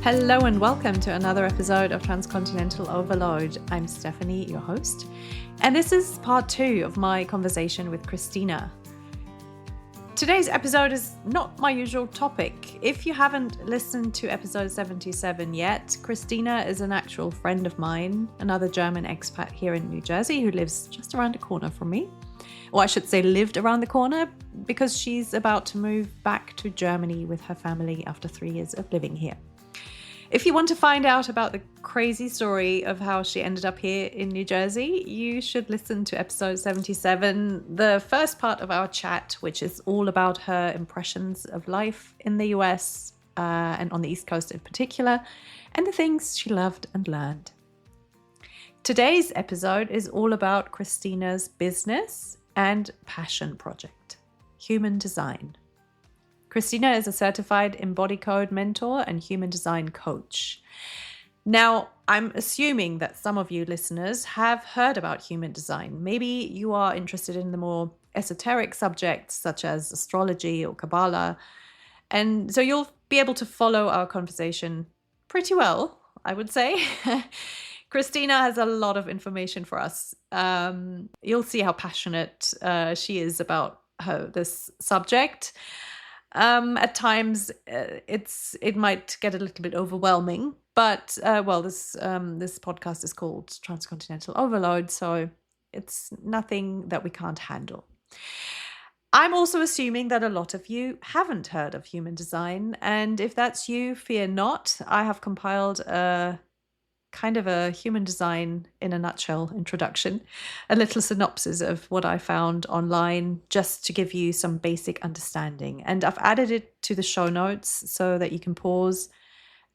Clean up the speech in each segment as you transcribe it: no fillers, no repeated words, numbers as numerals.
Hello and welcome to another episode of Transcontinental Overload. I'm Stephanie, your host, and this is part 2 of my conversation with Christina. Today's episode is not my usual topic. If you haven't listened to episode 77 yet, Christina is an actual friend of mine, another German expat here in New Jersey who lives just around the corner from me. Or I should say lived around the corner, because she's about to move back to Germany with her family after 3 years of living here. If you want to find out about the crazy story of how she ended up here in New Jersey, you should listen to episode 77, the first part of our chat, which is all about her impressions of life in the US and on the East Coast in particular, and the things she loved and learned. Today's episode is all about Christina's business and passion project, human design. Christina is a certified Embodicode mentor and human design coach. Now, I'm assuming that some of you listeners have heard about human design. Maybe you are interested in the more esoteric subjects such as astrology or Kabbala. And so you'll be able to follow our conversation pretty well, I would say. Christina has a lot of information for us. You'll see how passionate she is about this subject. At times, it might get a little bit overwhelming, but this podcast is called Transcontinental Overload, so it's nothing that we can't handle. I'm also assuming that a lot of you haven't heard of human design, and if that's you, fear not. I have compiled a kind of a human design in a nutshell introduction, a little synopsis of what I found online, just to give you some basic understanding. And I've added it to the show notes so that you can pause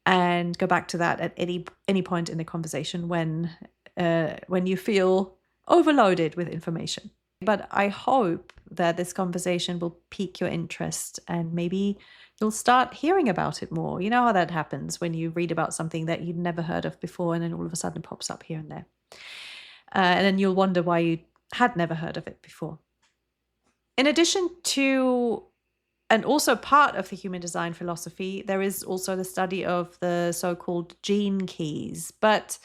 and go back to that at any point in the conversation when you feel overloaded with information. But I hope that this conversation will pique your interest and maybe you'll start hearing about it more. You know how that happens when you read about something that you'd never heard of before and then all of a sudden it pops up here and there. And then you'll wonder why you had never heard of it before. In addition to, and also part of the human design philosophy, there is also the study of the so-called gene keys. But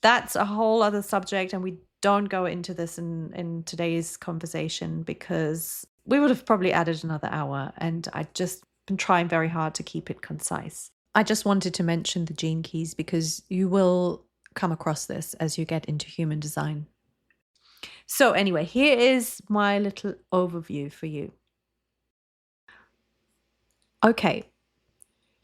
that's a whole other subject, and we don't go into this in today's conversation because we would have probably added another hour, and I just been trying very hard to keep it concise. I just wanted to mention the gene keys because you will come across this as you get into human design. So anyway, here is my little overview for you. Okay,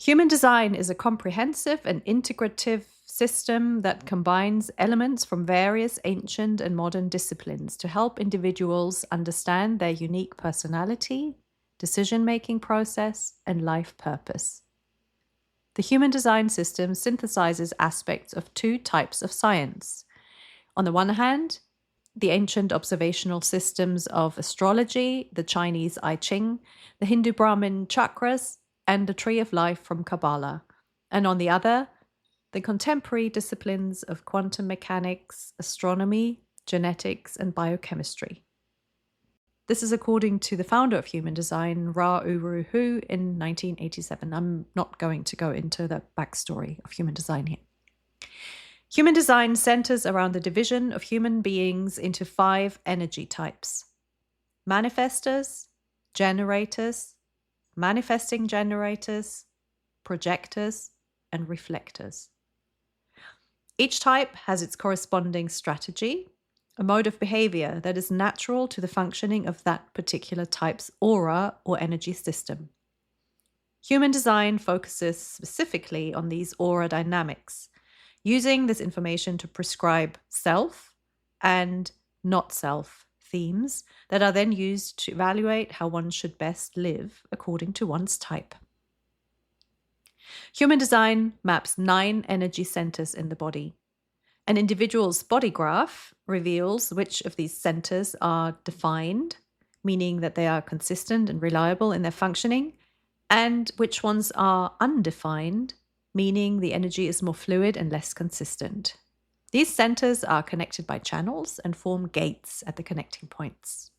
human design is a comprehensive and integrative system that combines elements from various ancient and modern disciplines to help individuals understand their unique personality, decision-making process, and life purpose. The human design system synthesizes aspects of 2 types of science. On the one hand, the ancient observational systems of astrology, the Chinese I Ching, the Hindu-Brhmin Chakras, and the Tree of Life from Kabbala. And on the other, the contemporary disciplines of quantum mechanics, astronomy, genetics, and biochemistry. This is according to the founder of human design, Uru Hu, in 1987. I'm not going to go into the backstory of human design here. Human design centers around the division of human beings into 5 energy types: manifestors, generators, manifesting generators, projectors, and reflectors. Each type has its corresponding strategy, a mode of behavior that is natural to the functioning of that particular type's aura or energy system. Human design focuses specifically on these aura dynamics, using this information to prescribe self and not self themes that are then used to evaluate how one should best live according to one's type. Human design maps 9 energy centers in the body. An individual's body graph reveals which of these centers are defined, meaning that they are consistent and reliable in their functioning, and which ones are undefined, meaning the energy is more fluid and less consistent. These centers are connected by channels and form gates at the connecting points.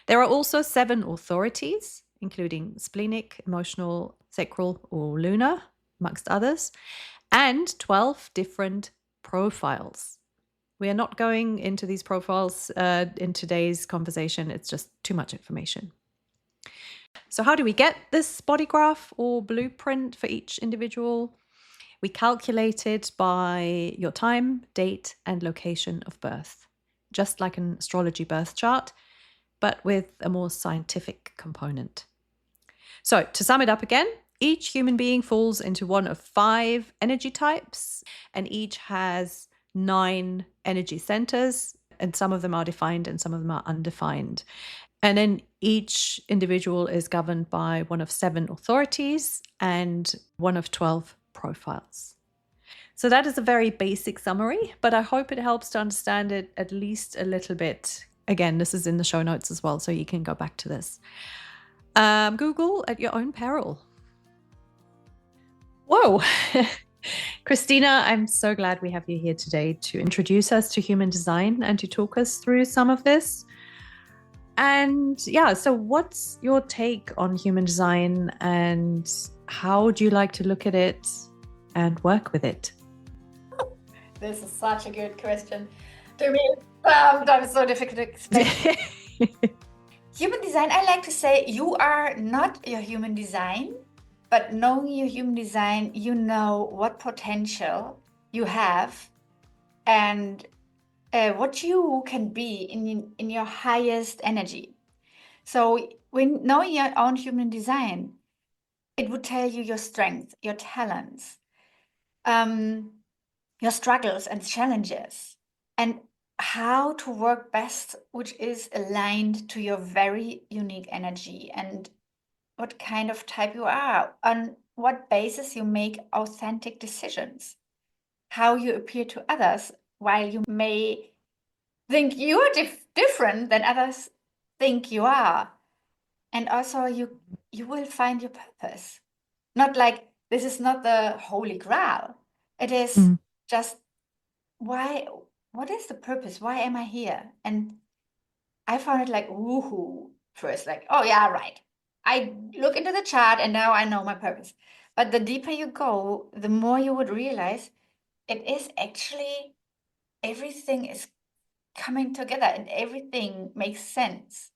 There are also 7 authorities, including splenic, emotional, sacral, or lunar, amongst others, and 12 different profiles. We are not going into these profiles in today's conversation. It's just too much information. So how do we get this body graph or blueprint for each individual? We calculate it by your time, date, and location of birth, just like an astrology birth chart, but with a more scientific component. So to sum it up again, each human being falls into one of 5 energy types, and each has 9 energy centers, and some of them are defined and some of them are undefined. And then each individual is governed by one of 7 authorities and one of 12 profiles. So that is a very basic summary, but I hope it helps to understand it at least a little bit. Again, this is in the show notes as well, so you can go back to this. Google at your own peril. Whoa. Christina, I'm so glad we have you here today to introduce us to human design and to talk us through some of this. And yeah, so what's your take on human design and how do you like to look at it and work with it? This is such a good question. To me, sometimes so difficult to explain. Human design, I like to say you are not your human design, but knowing your human design, you know what potential you have and what you can be in your highest energy. So when knowing your own human design, it would tell you your strengths, your talents, your struggles and challenges, and how to work best, which is aligned to your very unique energy and what kind of type you are, on what basis you make authentic decisions, how you appear to others, while you may think you are different than others think you are. And also you will find your purpose. Not like this is not the holy grail. It is just what is the purpose? Why am I here? And I found it like Uru Hu first, like, oh yeah, right. I look into the chart and now I know my purpose. But the deeper you go, the more you would realize it is actually everything is coming together and everything makes sense.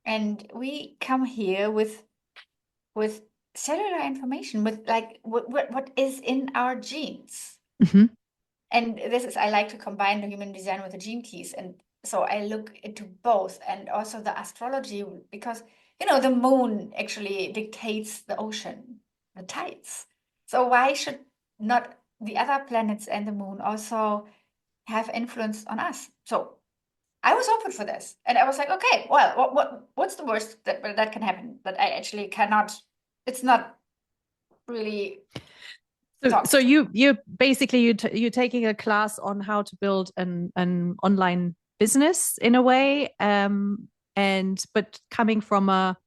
And we come here with cellular information, with like what is in our genes. Mm-hmm. And this is, I like to combine the human design with the gene keys. And so I look into both, and also the astrology, because, you know, the moon actually dictates the ocean, the tides. So why should not the other planets and the moon also have influence on us? So I was open for this, and I was like, okay, well, what's the worst that can happen? That I actually cannot. It's not really. So you basically you're taking a class on how to build an online business in a way, but coming from a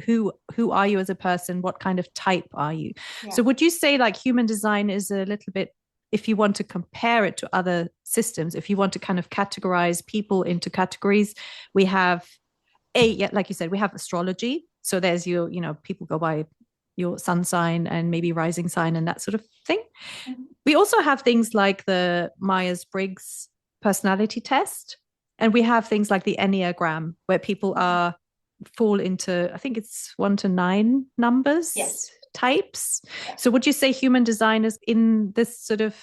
who are you as a person? What kind of type are you? Yeah. So would you say like human design is a little bit, if you want to compare it to other systems, if you want to kind of categorize people into categories, we have like you said, we have astrology. So there's your, people go by your sun sign and maybe rising sign and that sort of thing. Mm-hmm. We also have things like the Myers-Briggs personality test. And we have things like the Enneagram, where people fall into, I think it's 1 to 9 numbers, yes, types. Yeah. So would you say human design is in this sort of,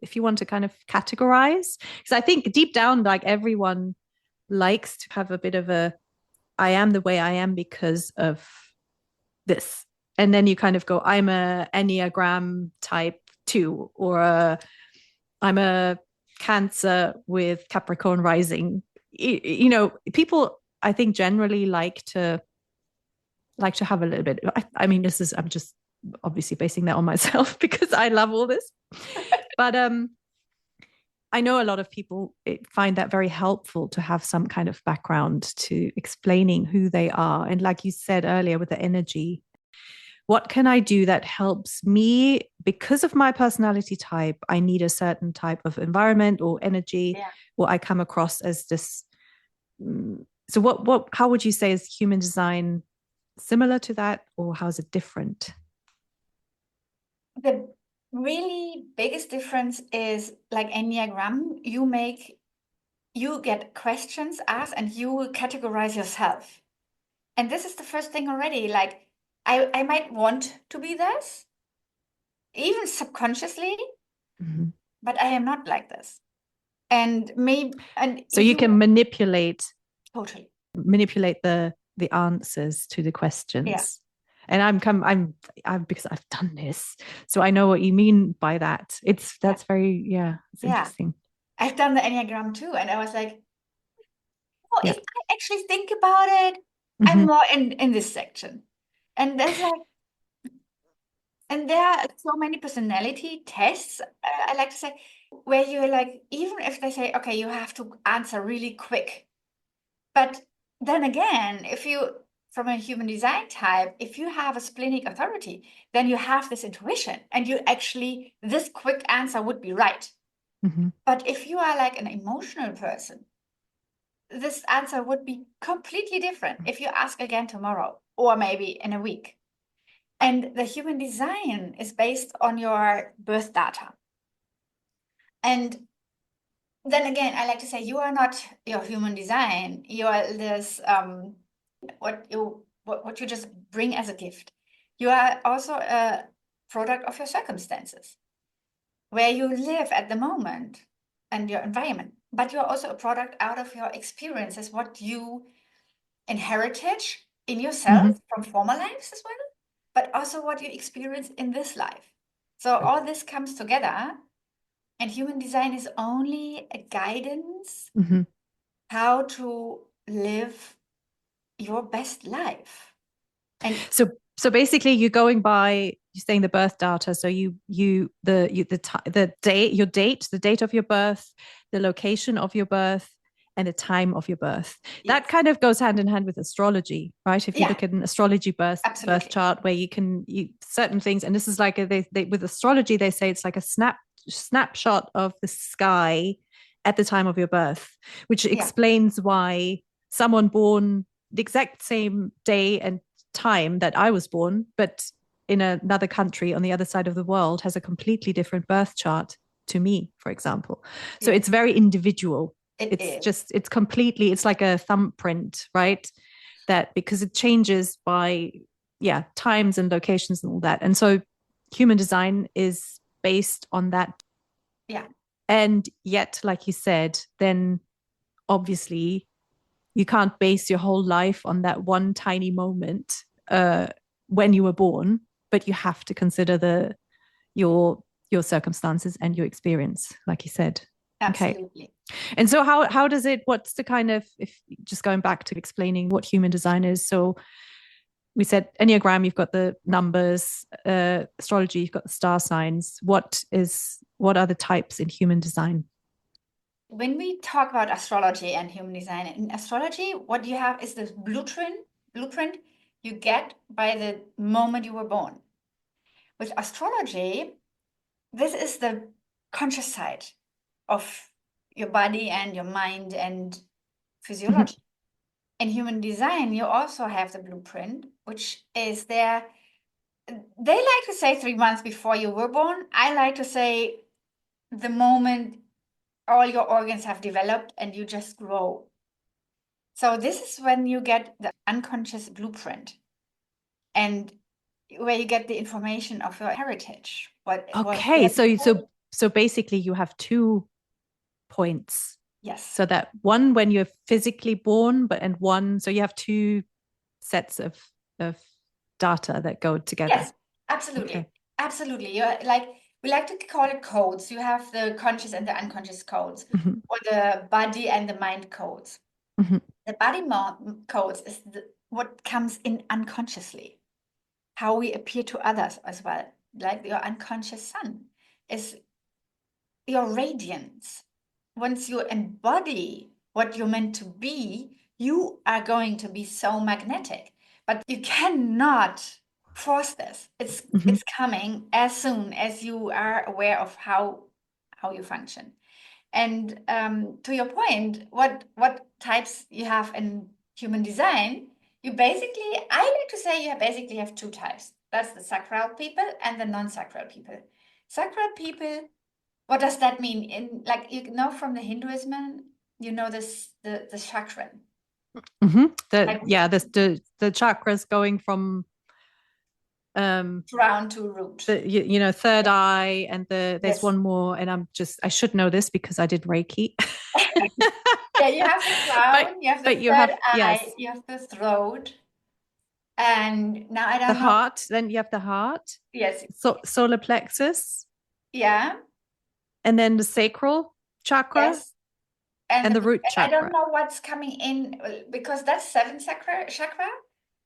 if you want to kind of categorize? Because I think deep down, like everyone likes to have a bit of I am the way I am because of this. And then you kind of go, I'm a Enneagram type 2, or I'm a Cancer with Capricorn rising. People, I think, generally like to have a little bit. I mean, I'm just obviously basing that on myself because I love all this. But I know a lot of people find that very helpful to have some kind of background to explaining who they are. And like you said earlier with the energy, what can I do that helps me? Because of my personality type, I need a certain type of environment or energy, or I come across as this. So how would you say is human design similar to that, or how is it different? the really biggest difference is like Enneagram, you get questions asked and you will categorize yourself. And this is the first thing already. Like I might want to be this, even subconsciously, Mhm. but I am not like this. And maybe So you can manipulate totally the answers to the questions. Yeah. And I'm because I've done this, so I know what you mean by that. That's very it's interesting. I've done the Enneagram too, and I was like, oh, Yeah. if I actually think about it, I'm more in this section. And there's like, and there are so many personality tests, I like to say, where you're like, even if they say, okay, you have to answer really quick. But then again, if you, from a human design type, if you have a splenic authority, then you have this intuition and you actually, this quick answer would be right. But if you are like an emotional person, this answer would be completely different if you ask again tomorrow or maybe in a week. And the human design is based on your birth data. And then again, I like to say you are not your human design. You are this what you just bring as a gift. You are also a product of your circumstances, where you live at the moment and your environment. But you're also a product out of your experiences, what you inherited in yourself from former lives as well, but also what you experience in this life. So all this comes together, and human design is only a guidance how to live your best life. And so basically you're going by, you're saying the birth data, so the date of your birth, the location of your birth, and the time of your birth. That kind of goes hand in hand with astrology, right? If you look at an astrology birth chart, where you certain things, and this is like they with astrology they say it's like a snapshot of the sky at the time of your birth, which explains why someone born the exact same day and time that I was born, but in another country on the other side of the world, has a completely different birth chart to me, for example. So it's very individual. It's completely, it's like a thumbprint, right? That because it changes by times and locations and all that. And so human design is based on that. Yeah. And yet, like you said, then obviously you can't base your whole life on that one tiny moment when you were born, but you have to consider your circumstances and your experience, like you said. Absolutely. Okay. And so how does it, what's the kind of, if just going back to explaining what human design is, so we said Enneagram, you've got the numbers, astrology, you've got the star signs. What are the types in human design? When we talk about astrology and human design, in astrology, what you have is this blueprint you get by the moment you were born. With astrology, this is the conscious side of your body and your mind and physiology. In human design, you also have the blueprint, which is there. They like to say 3 months before you were born. I like to say the moment all your organs have developed and you just grow. So this is when you get the unconscious blueprint and where you get the information of your heritage. So basically you have 2 points. Yes. So that one when you're physically born, and one, so you have 2 sets of data that go together. Yes, absolutely. Okay. Absolutely. You're like, we like to call it codes. You have the conscious and the unconscious codes, or the body and the mind codes. The body codes is what comes in unconsciously, how we appear to others as well. Like your unconscious sun is your radiance. Once you embody what you're meant to be, you are going to be so magnetic. But you cannot force this. It's coming as soon as you are aware of how you function. And to your point, what types you have in human design, I like to say you basically have 2 types. That's the sacral people and the non-sacral people. Sacral people, what does that mean? In like you know from the Hinduism, you know this the chakra. Like The chakras going from crown to root. the third Yeah. eye, and there's Yes. one more, and I should know this because I did Reiki. Yeah, you have the but crown, you have the but you third have, eye, yes, you have the throat, and now I the don't know. heart. Then you have the heart, Yes. solar plexus, Yeah. and then the sacral chakra Yes. And and the root and I don't chakra. know what's coming in because that's seven chakra.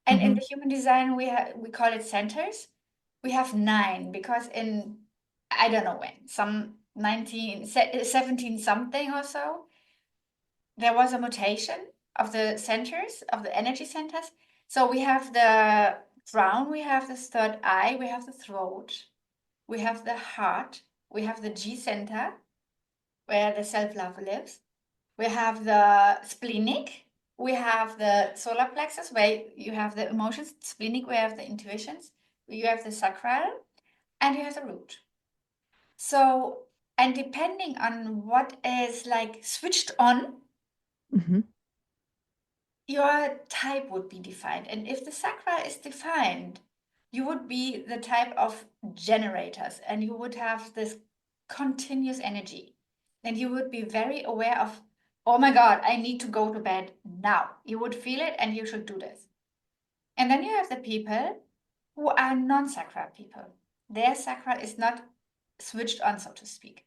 And in Mm-hmm. the human design, we call it centers. We have nine because in I don't know when, some 17 something or so, there was a mutation of the centers, of the energy centers. So we have the crown, we have the third eye, we have the throat, we have the heart, we have the G center, where the self-love lives. We have the splenic, we have the solar plexus, where you have the emotions, splenic, where you have the intuitions, you have the sacral, and you have the root. So, and depending on what is like switched on, Mm-hmm. your type would be defined. And if the sacral is defined, you would be the type of generators and you would have this continuous energy. And you would be very aware of, oh my God, I need to go to bed now. You would feel it and you should do this. And then you have the people who are non-sacral people. Their sacral is not switched on, so to speak.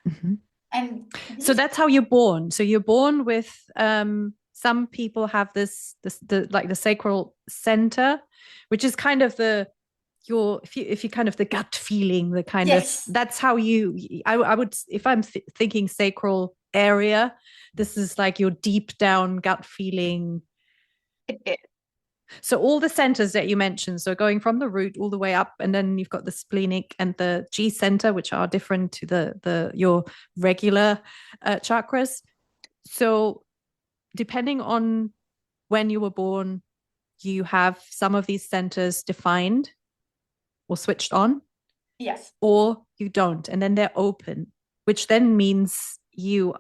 Mm-hmm. And So these, that's how you're born. So you're born with some people have the like the sacral center, which is kind of the your if you kind of the gut feeling, the kind of yes, that's how I would, if I'm thinking sacral area, this is like your deep down gut feeling. it is. So all the centers that you mentioned, so going from the root all the way up, and then you've got the splenic and the G center, which are different to the your regular chakras. So depending on when you were born, you have some of these centers defined or switched on, Yes. or you don't, and then they're open, which then means your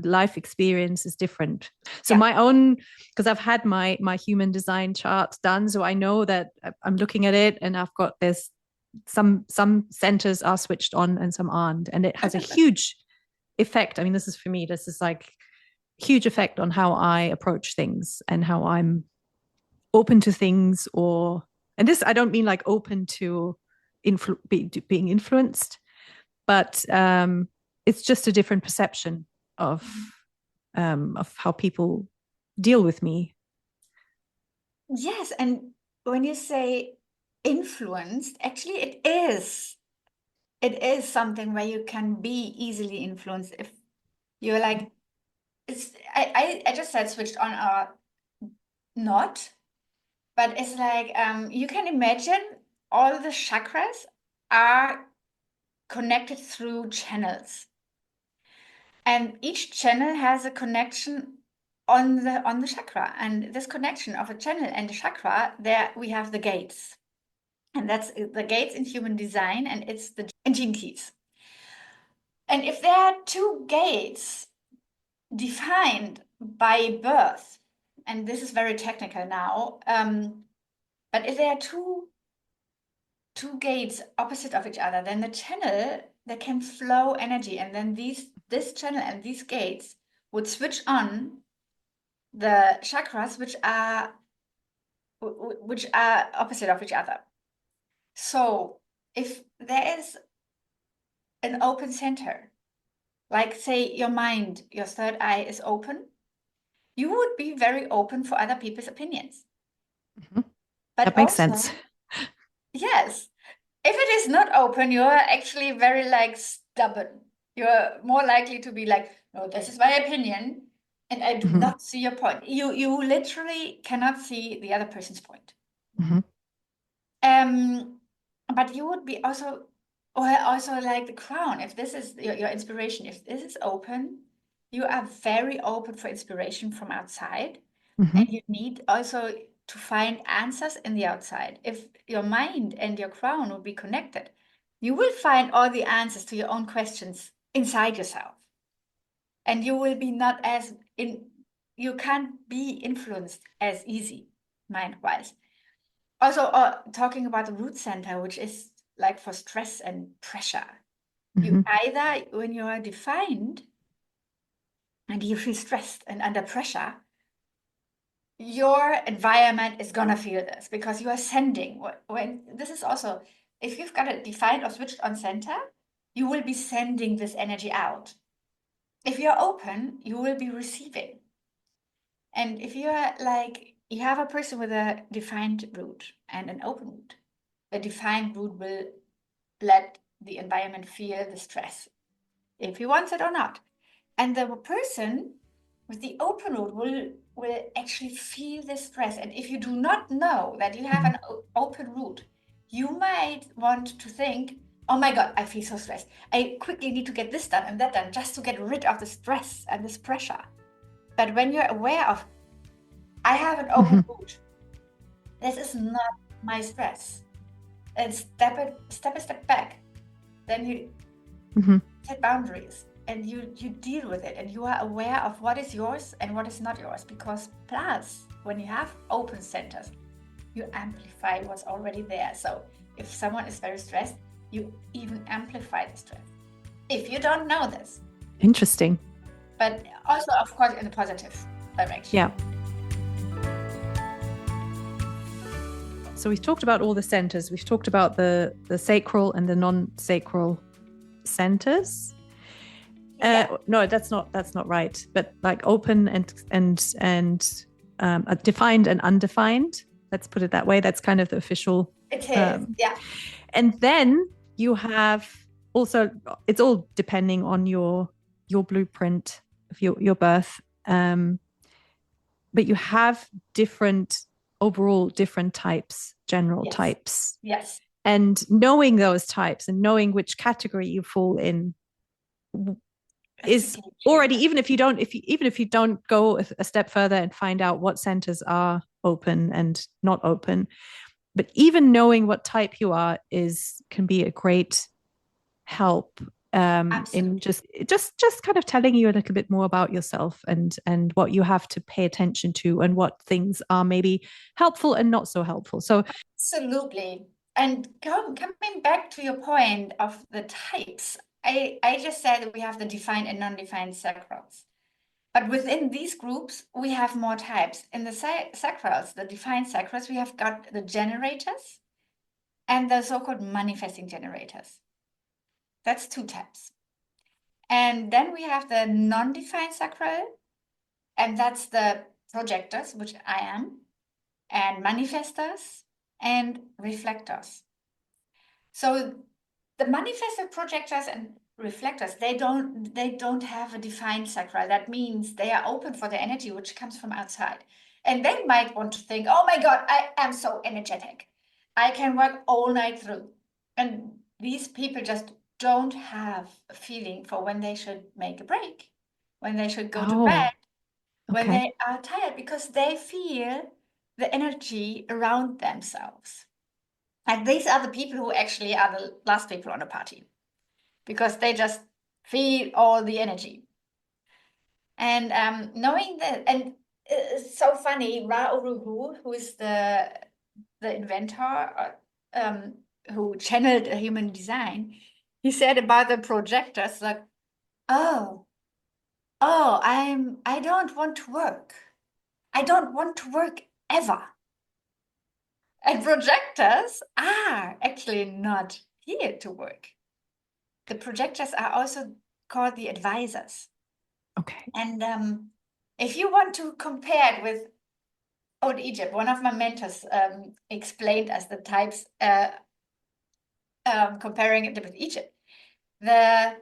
life experience is different. So Yeah. my own, because I've had my human design chart done, so I know that I'm looking at it and I've got this, some centers are switched on and some aren't, and it has a huge effect. I mean, this is for me, this is like huge effect on how I approach things and how I'm open to things. Or, and this, I don't mean like open to being influenced, but it's just a different perception of how people deal with me. Yes, and when you say influenced, actually it is. It is something where you can be easily influenced if you're like it's I just said switched on or not, but it's like you can imagine all the chakras are connected through channels. And each channel has a connection on the chakra. And this connection of a channel and a chakra, there we have the gates. And that's the gates in human design, and it's the gene keys. And if there are two gates defined by birth, and this is very technical now, but if there are two gates opposite of each other, then the channel there can flow energy, and then this channel and these gates would switch on the chakras, which are opposite of each other. So if there is an open center, like say your mind, your third eye is open, you would be very open for other people's opinions. Mm-hmm. But That makes sense. also, yes, if it is not open, you're actually very like stubborn. You're more likely to be like, no, this is my opinion, and I do Mm-hmm. not see your point. You literally cannot see the other person's point. Mm-hmm. But you would be also, or also like the crown, if this is your inspiration, if this is open, you are very open for inspiration from outside. Mm-hmm. And you need also to find answers in the outside. If your mind and your crown will be connected, you will find all the answers to your own questions inside yourself. And you will be not as you can't be influenced as easy mind-wise. Also, talking about the root center, which is like for stress and pressure. You either, when you are defined and you feel stressed and under pressure, your environment is gonna feel this because you are sending. When this is also, if you've got it defined or switched on center, you will be sending this energy out. If you're open, you will be receiving. And if you're like, you have a person with a defined root and an open root, the defined root will let the environment feel the stress, if he wants it or not. And the person with the open root will actually feel the stress. And if you do not know that you have an open root, you might want to think, oh my God, I feel so stressed. I quickly need to get this done and that done just to get rid of the stress and this pressure. But when you're aware of, I have an open root, this is not my stress, and step a step back, then you set boundaries and you deal with it, and you are aware of what is yours and what is not yours. Because plus, when you have open centers, you amplify what's already there. So if someone is very stressed, you even amplify the stress. If you don't know this. Interesting. But also, of course, in a positive direction. Yeah. So we've talked about all the centers. We've talked about the sacral and the non-sacral centers. No, that's not right. But like open and defined and undefined. Let's put it that way. That's kind of the official. It is, yeah. And then you have also, it's all depending on your blueprint of your birth. But you have overall different types, general types. Yes. And knowing those types and knowing which category you fall in is already, even if you don't go a step further and find out what centers are open and not open, but even knowing what type you are can be a great help in just kind of telling you a little bit more about yourself and what you have to pay attention to and what things are maybe helpful and not so helpful. So absolutely. And coming back to your point of the types, I just said that we have the defined and non-defined sacrals. But within these groups, we have more types. In the sacrals, the defined sacrals, we have got the generators and the so-called manifesting generators. That's 2 types. And then we have the non-defined sacral, and that's the projectors, which I am, and manifestors and reflectors. So the manifestor, projectors and reflectors, they don't have a defined sacral. That means they are open for the energy which comes from outside. And they might want to think, oh my God, I am so energetic. I can work all night through. And these people just don't have a feeling for when they should make a break, when they should go to bed, when they are tired, because they feel the energy around themselves. And these are the people who actually are the last people on a party, because they just feel all the energy. And knowing that, and it's so funny, Uru Hu, who is the inventor who channeled a human design, he said about the projectors, like, I don't want to work. I don't want to work ever. And projectors are actually not here to work. The projectors are also called the advisors. Okay. And if you want to compare it with Old Egypt, one of my mentors explained us the types, comparing it with Egypt. The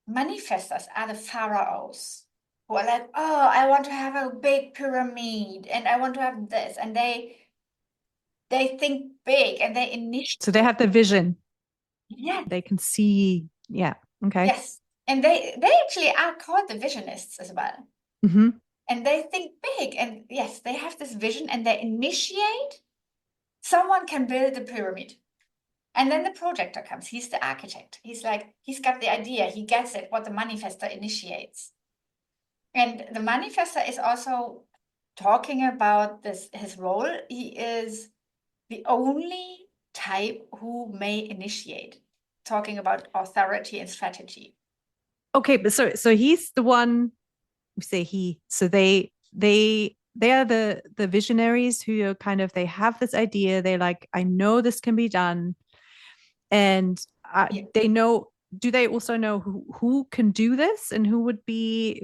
manifestors are the pharaohs who are like, oh, I want to have a big pyramid and I want to have this. And they think big and they initiate. So they have the vision. Yeah. They can see. Yeah. Okay. Yes. And they actually are called the visionists as well. Mm-hmm. and they think big, and yes, they have this vision and they initiate. Someone can build a pyramid. And then the projector comes. He's the architect. He's like, he's got the idea. He gets it, what the manifestor initiates. And the manifestor is also talking about this, his role. He is the only type who may initiate, talking about authority and strategy. Okay, but so he's the one, we say he, so they are the visionaries who are kind of, they have this idea, they're like, I know this can be done. And Yeah. they know, do they also know who can do this and who would be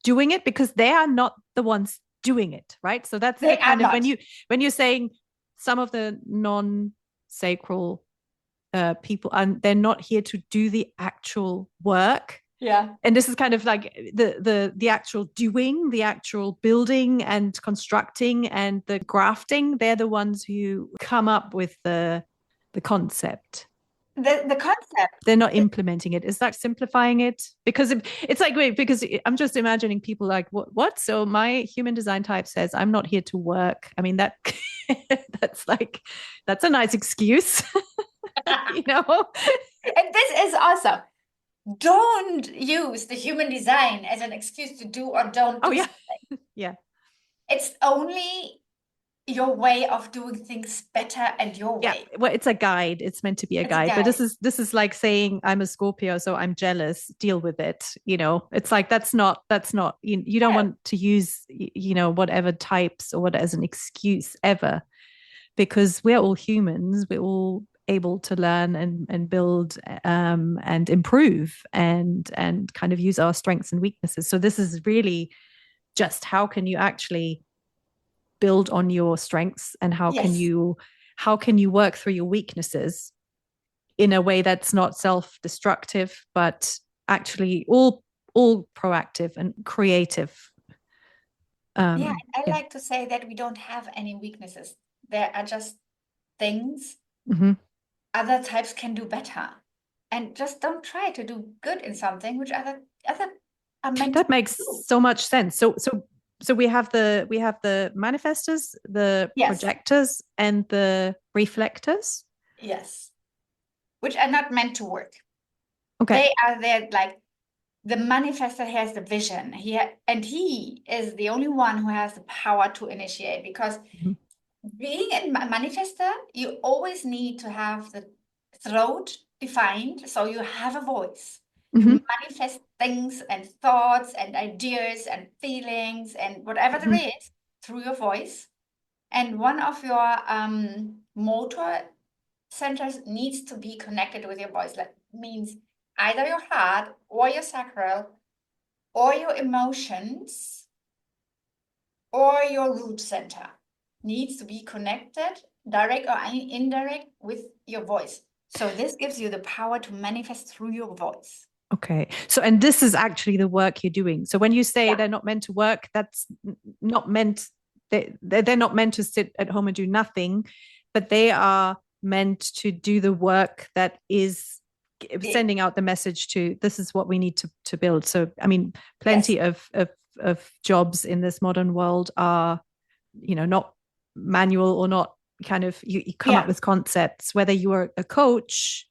doing it, because they are not the ones doing it, right? So that's They the kind are of, not. when you're saying some of the non-sacral people, and they're not here to do the actual work. Yeah. And this is kind of like the actual doing, the actual building and constructing and the grafting. They're the ones who come up with the concept. The concept. They're not implementing it. Is that simplifying it? Because it's like, wait, because I'm just imagining people like, what? So my human design type says I'm not here to work. I mean, that that's a nice excuse, you know? And this is awesome. Don't use the human design as an excuse to do or don't do something. Yeah. It's only your way of doing things better and your way. Well, it's a guide. It's meant to be a guide. But this is like saying I'm a Scorpio, so I'm jealous. Deal with it. You know, it's like that's not you don't want to use whatever types or what as an excuse ever, because we're all humans. We're all able to learn and build and improve and kind of use our strengths and weaknesses. So this is really just how can you actually build on your strengths, and how can you work through your weaknesses in a way that's not self-destructive, but actually all proactive and creative. I like to say that we don't have any weaknesses. There are just things other types can do better, and just don't try to do good in something which other are meant. That makes so much sense. So we have the manifestors, the projectors, and the reflectors. Yes, which are not meant to work. Okay, they are there. Like the manifestor has the vision. He is the only one who has the power to initiate, because being a manifestor, you always need to have the throat defined, so you have a voice. You manifest things and thoughts and ideas and feelings and whatever there is through your voice. And one of your motor centers needs to be connected with your voice. That means either your heart or your sacral or your emotions or your root center needs to be connected, direct or indirect, with your voice. So this gives you the power to manifest through your voice. Okay. So, and this is actually the work you're doing. So when you say they're not meant to work, that's not meant, they're not meant to sit at home and do nothing, but they are meant to do the work that is sending out the message to, this is what we need to build. So, I mean, plenty of jobs in this modern world are, not manual or not kind of, you come up with concepts, whether you are a coach.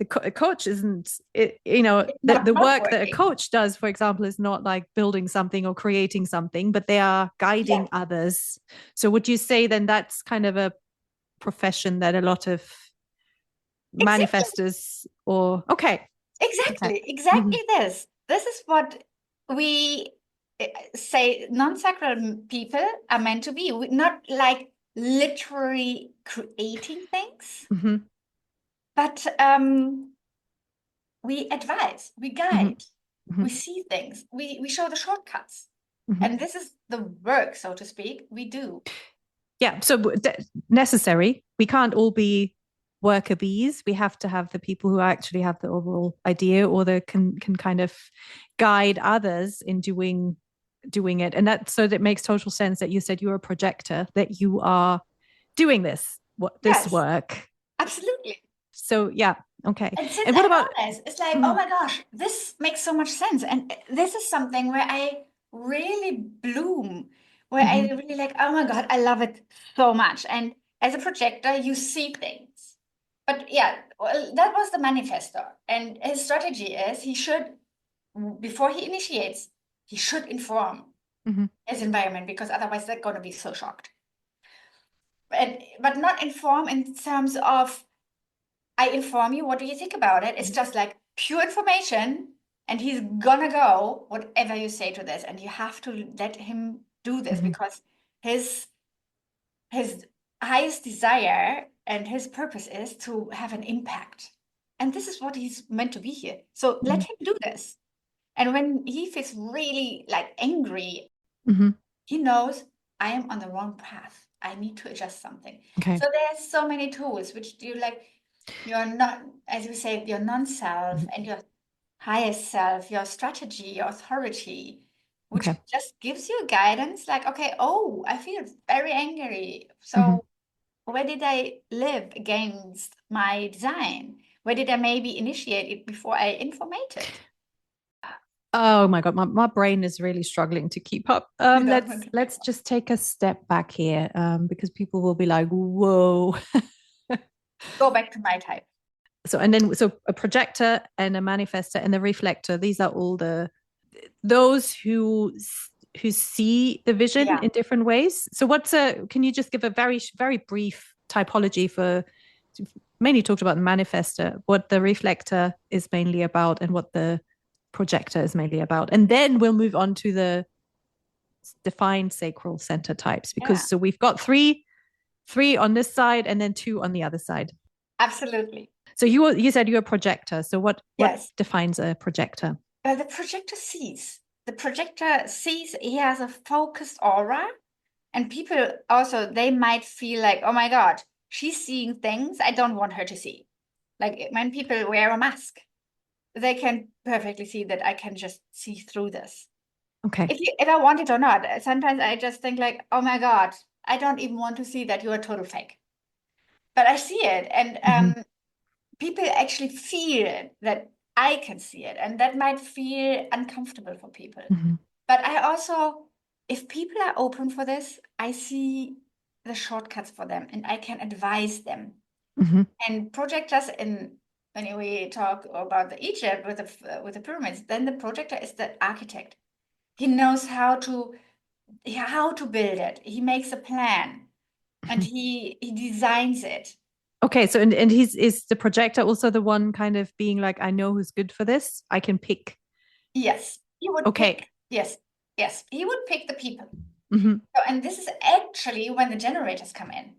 A coach isn't it, the work that a coach does, for example, is not like building something or creating something, but they are guiding others. So would you say then that's kind of a profession that a lot of manifestors or exactly this is what we say non-sacral people are meant to be. We're not like literally creating things, but we advise, we guide, we see things, we show the shortcuts, and this is the work, so to speak, we do. So necessary. We can't all be worker bees. We have to have the people who actually have the overall idea, or they can kind of guide others in doing it. And that makes total sense that you said you're a projector, that you are doing this work. Absolutely. So Okay. And since And what I about? know this, it's like, oh Mhm, my gosh, this makes so much sense. And this is something where I really bloom, where I mhm, really like, oh my God, I love it so much. And as a projector, you see things. But yeah, well, that was the manifestor. And his strategy is he should, before he initiates, he should inform mhm, his environment because otherwise they're going to be so shocked. But not inform in terms of I inform you, what do you think about it? It's just like pure information, and he's gonna go whatever you say to this, and you have to let him do this mhm, because his his highest desire and his purpose is to have an impact. And this is what he's meant to be here. So let mhm, him do this. And when he feels really like angry, mhm. he knows I am on the wrong path. I need to adjust something. Okay. So there's so many tools which do like you're not, as we say, your non-self Mhm. and your highest self, your strategy, your authority, which Okay. just gives you guidance like, okay, oh, I feel very angry. Mhm. So where did I live against my design? Where did I maybe initiate it before I informate it? Oh my God, my brain is really struggling to keep up. No, Let's just take a step back here, because people will be like, whoa. go back to my type. So a projector and a manifestor and the reflector, these are all those who see the vision Yeah, in different ways. So can you just give a very brief typology for mainly talked about the manifestor, what the reflector is mainly about and what the projector is mainly about. And then we'll move on to the defined sacral center types because yeah, so we've got three on this side and then two on the other side. absolutely. So you said you're a projector. So what Yes. defines a projector? The projector sees. The projector sees he has a focused aura, and people also they might feel like, oh my God, she's seeing things I don't want her to see. Like when people wear a mask, they can perfectly see that I can just see through this. Okay. If I want it or not, sometimes I just think like, oh my God, I don't even want to see that you are total fake. But I see it, and Mm-hmm. people actually feel that I can see it, and that might feel uncomfortable for people. Mm-hmm. But I also, if people are open for this, I see the shortcuts for them and I can advise them. Mm-hmm. And projectors in when we talk about the Egypt with the pyramids, then the projector is the architect. He knows how to build it. He makes a plan and he designs it. Okay, so and he's is the projector also the one kind of being like, I know who's good for this. I can pick. Yes, he would Okay. pick. Yes, yes, he would pick the people. Mm-hmm. So, and this is actually when the generators come in.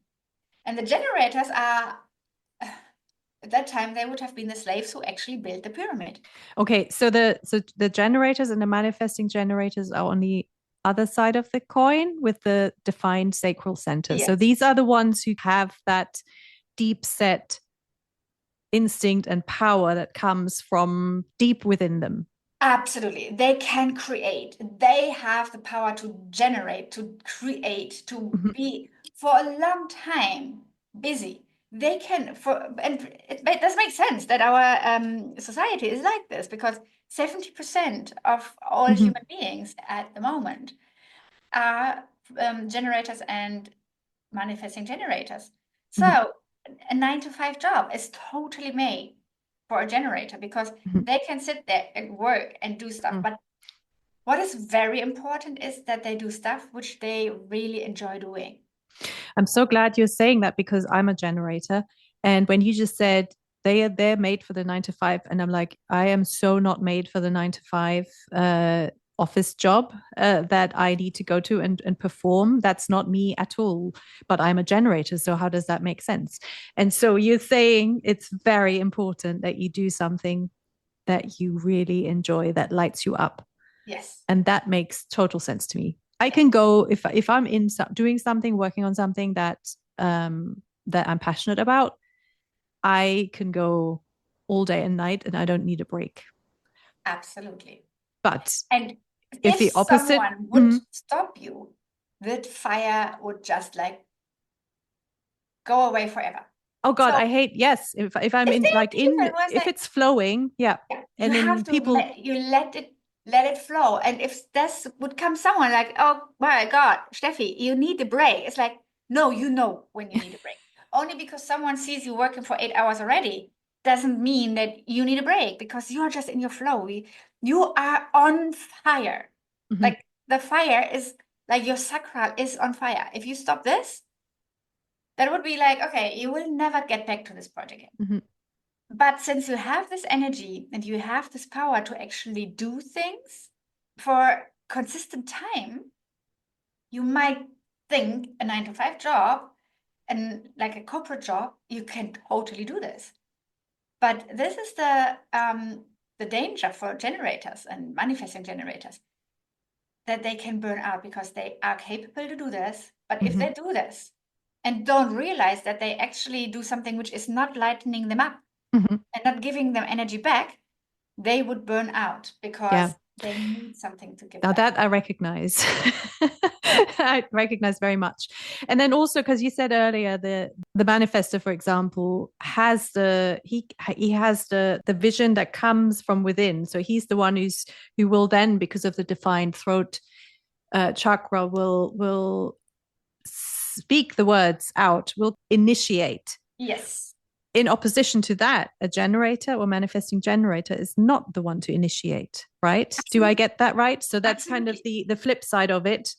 And the generators are, at that time, they would have been the slaves who actually built the pyramid. Okay, so the generators and the manifesting generators are on the other side of the coin with the defined sacral center. So Yes, these are the ones who have that deep set instinct and power that comes from deep within them. absolutely. They can create. They have the power to generate, to create, to Mhm, be for a long time busy. They can and it does make sense that our society is like this because 70% of all mhm, human beings at the moment are generators and manifesting generators. mhm, So a 9 to 5 job is totally made for a generator because mhm, they can sit there and work and do stuff. mhm. But what is very important is that they do stuff which they really enjoy doing. I'm so glad you're saying that because I'm a generator. And when you just said they're made for the 9 to 5, and I'm like, I am so not made for the 9 to 5 office job that I need to go to and perform. That's not me at all. But I'm a generator. So how does that make sense? And so you're saying it's very important that you do something that you really enjoy, that lights you up. Yes. And that makes total sense to me. I Yes. can go if I'm doing something, working on something that I'm passionate about. I can go all day and night, and I don't need a break. Absolutely. But And if if the opposite, someone would mhm, stop you, that fire would just like go away forever. Oh God, So I hate, yes. If I'm it's in like different ones if like, it's flowing, yeah. yeah, you And have then to people, you let it flow. And if this would come someone like, oh my God, Steffi, you need a break. It's like, no, you know when you need a break. Only because someone sees you working for 8 hours already doesn't mean that you need a break, because you're just in your flow. You are on fire. Mhm, Like the fire is like your sacral is on fire. If you stop this, that would be like, okay, you will never get back to this project again. mhm, But since you have this energy and you have this power to actually do things for consistent time, you might think a 9 to 5 job and like a corporate job, you can totally do this. But this is the danger for generators and manifesting generators, that they can burn out because they are capable to do this. But if mhm, they do this and don't realize that they actually do something which is not lightening them up mhm. and not giving them energy back, they would burn out Yeah. because they need something to give Now back. that I recognize. I recognize very much. And then also because you said earlier the manifester, for example, has he has the vision that comes from within. So he's the one who will then, because of the defined throat chakra, will speak the words out, will initiate. Yes. In opposition to that, a generator or manifesting generator is not the one to initiate, right? Do I Absolutely. get that right? So that's kind of Absolutely. the flip side of it.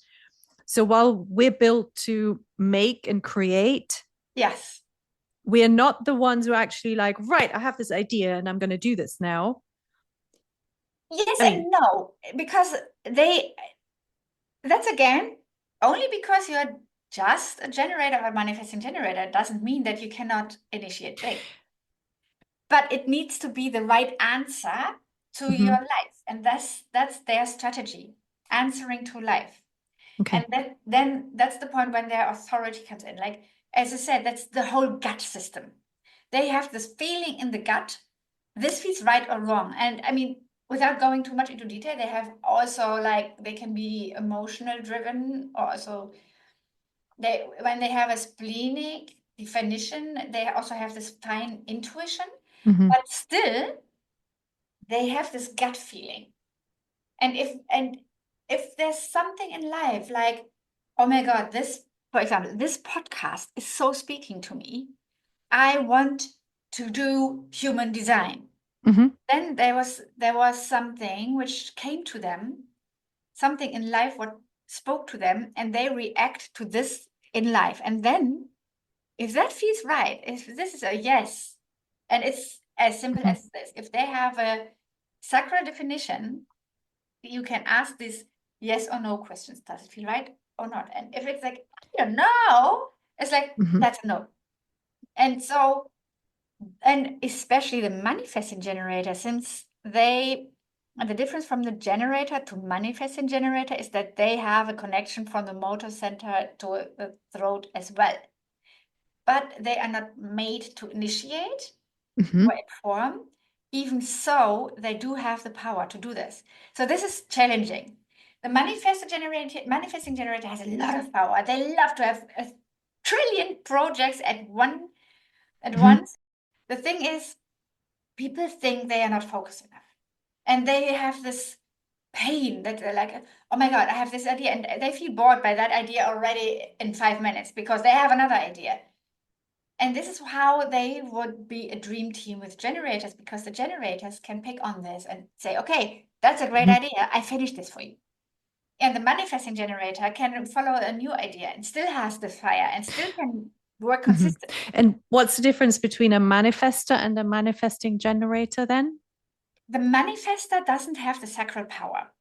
So while we're built to make and create, Yes. we're not the ones who are actually like, right, I have this idea and I'm going to do this now. Yes I and mean, no, because that's again, only because you're just a generator or a manifesting generator doesn't mean that you cannot initiate big. But it needs to be the right answer to mm-hmm. your life. And that's their strategy, answering to life. Okay. And then that's the point when their authority comes in. Like, as I said, that's the whole gut system. They have this feeling in the gut, this feels right or wrong. And I mean, without going too much into detail, they have also like, they can be emotional driven, or also when they have a splenic definition, they also have this fine intuition, Mm-hmm. but still they have this gut feeling. And if there's something in life like, oh my God, this, for example, this podcast is so speaking to me, I want to do human design. Mm-hmm. Then there was something which came to them, something in life what spoke to them, and they react to this in life. And then if that feels right, if this is a yes, and it's as simple Mm-hmm. as this, if they have a sacral definition, you can ask these yes or no questions. Does it feel right or not? And if it's like, I don't know, it's like, Mm-hmm. that's a no. And so, and especially the manifesting generator, since and the difference from the generator to manifesting generator is that they have a connection from the motor center to the throat as well. But they are not made to initiate Mm-hmm. or inform. Even so, they do have the power to do this. So this is challenging. The manifesting generator has a lot of power. They love to have a trillion projects at Mm-hmm. once. The thing is, people think they are not focused enough, and they have this pain that they're like, oh my God, I have this idea, and they feel bored by that idea already in 5 minutes because they have another idea. And this is how they would be a dream team with generators, because the generators can pick on this and say, okay, that's a great Mm-hmm. idea. I finished this for you. And the manifesting generator can follow a new idea and still has the fire and still can work Mm-hmm. consistently. And what's the difference between a manifester and a manifesting generator then? The manifester doesn't have the sacral power.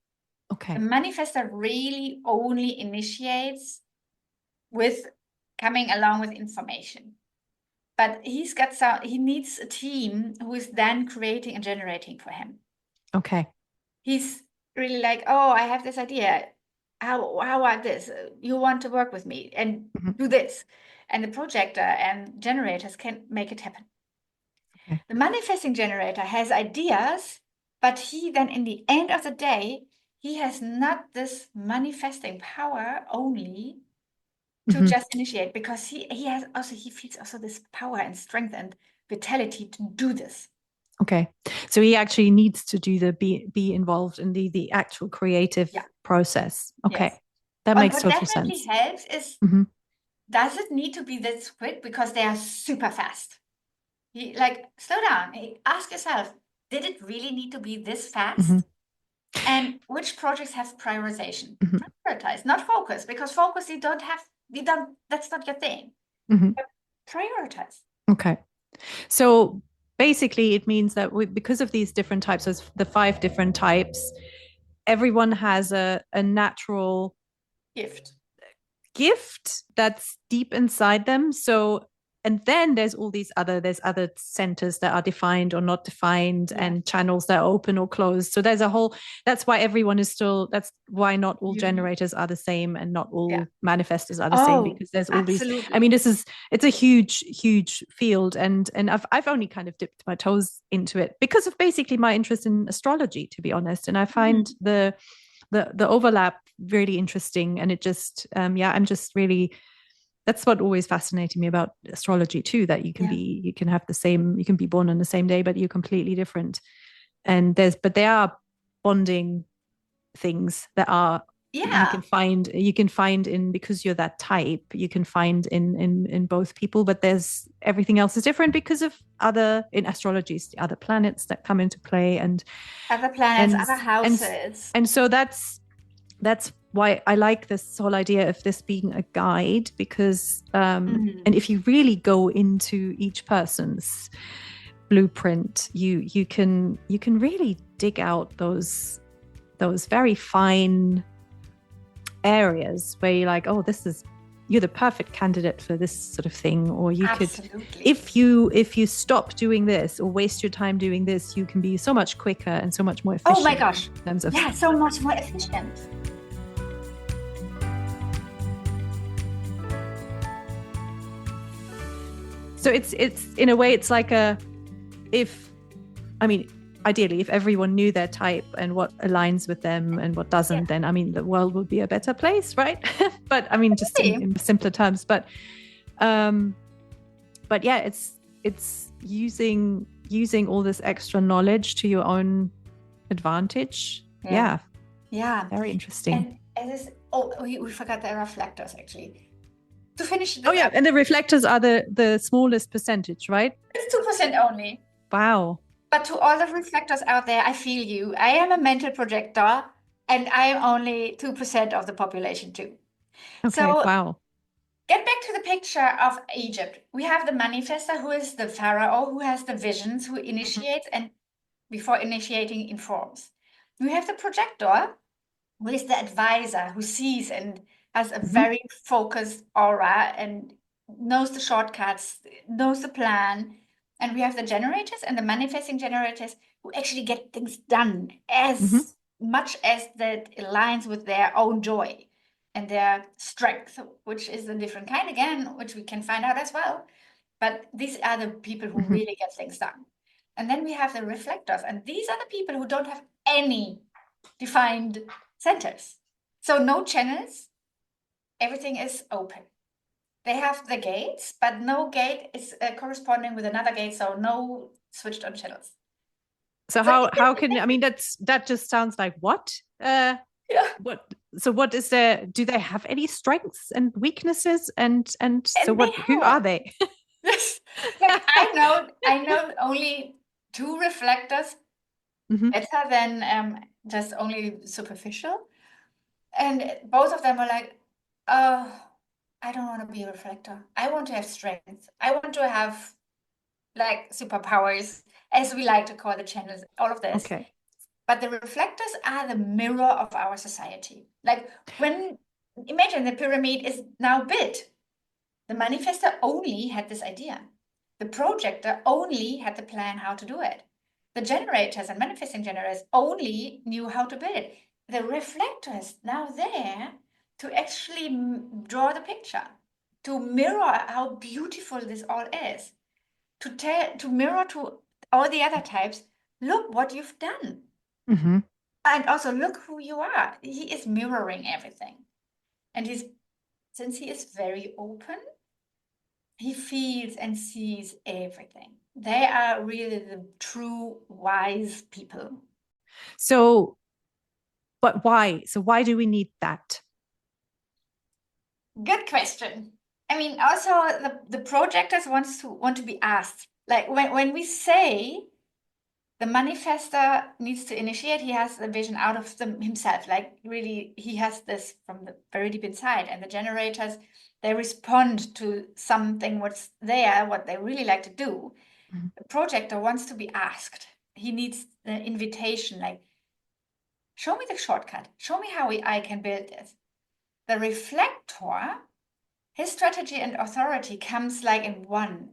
Okay. The manifester really only initiates with coming along with information. But he needs a team who is then creating and generating for him. Okay. He's really like, oh, I have this idea. How about this? You want to work with me and Mm-hmm. do this. And the projector and generators can make it happen. Okay. The manifesting generator has ideas, but he then, in the end of the day, he has not this manifesting power only. to just initiate, because he feels also this power and strength and vitality to do this. Okay, so he actually needs to do the be involved in the actual creative process. Okay, yes. that makes total What definitely sense. helps is, does it need to be this quick? Because they are super fast. Slow down. Ask yourself, did it really need to be this fast? And which projects have prioritization? Prioritize, not focus, because focus that's not your thing. But prioritize. Okay. So basically it means that because of these different types, so the 5 different types, everyone has a natural gift that's deep inside them. So, and then there's other centers that are defined or not defined, and channels that are open or closed. So there's that's why that's why not all generators are the same, and not all manifestors are the same, because there's all these, I mean, it's a huge field, and I've only kind of dipped my toes into it because of basically my interest in astrology, to be honest. And I find the overlap really interesting, and it just I'm just really, that's what always fascinated me about astrology too, that you can be born on the same day, but you're completely different. And there are bonding things that are you can find in, because you're that type, you can find in both people, but there's everything else is different because of in astrology, the other planets that come into play, and other planets, other houses. And so that's why I like this whole idea of this being a guide, because and if you really go into each person's blueprint, you can really dig out those very fine areas where you're like, oh, you're the perfect candidate for this sort of thing. Or you could, if you stop doing this or waste your time doing this, you can be so much quicker and so much more efficient. Oh my gosh. In terms of so much more efficient. So it's in a way, it's like ideally, if everyone knew their type and what aligns with them and what doesn't, then the world would be a better place, right? But just in simpler terms. But it's using all this extra knowledge to your own advantage. Yeah. Very interesting. And we forgot the reflectors actually. To finish this and the reflectors are the smallest percentage, right? It's 2% only. Wow. But to all the reflectors out there, I feel you. I am a mental projector, and I am only 2% of the population too. Okay, so, wow. Get back to the picture of Egypt. We have the manifestor, who is the pharaoh, who has the visions, who initiates, and before initiating informs. We have the projector, who is the advisor, who sees and has a very focused aura and knows the shortcuts, knows the plan. And we have the generators and the manifesting generators, who actually get things done as much as that aligns with their own joy and their strength, which is a different kind again, which we can find out as well. But these are the people who really get things done. And then we have the reflectors, and these are the people who don't have any defined centers. So no channels, everything is open. They have the gates, but no gate is corresponding with another gate, so no switched on channels. So how can, that just sounds like what? What is there? Do they have any strengths and weaknesses? And so who are they? Yes. I know only 2 reflectors better than just only superficial. And both of them were like, oh, I don't want to be a reflector. I want to have strength. I want to have like superpowers, as we like to call the channels, all of this. Okay. But the reflectors are the mirror of our society. Like imagine the pyramid is now built. The manifestor only had this idea. The projector only had the plan how to do it. The generators and manifesting generators only knew how to build it. The reflector is now there to actually draw the picture, to mirror how beautiful this all is, to mirror to all the other types, look what you've done. And also look who you are. He is mirroring everything. And he's since he is very open, he feels and sees everything. They are really the true wise people. So, but why? So why do we need that? Good question. I mean, also the projectors want to be asked. Like when we say the manifester needs to initiate, he has the vision out of himself. Like really, he has this from the very deep inside. And the generators, they respond to something what's there, what they really like to do. Mm-hmm. The projector wants to be asked. He needs the invitation, like, show me the shortcut. Show me how I can build this. The reflector, his strategy and authority comes like in one.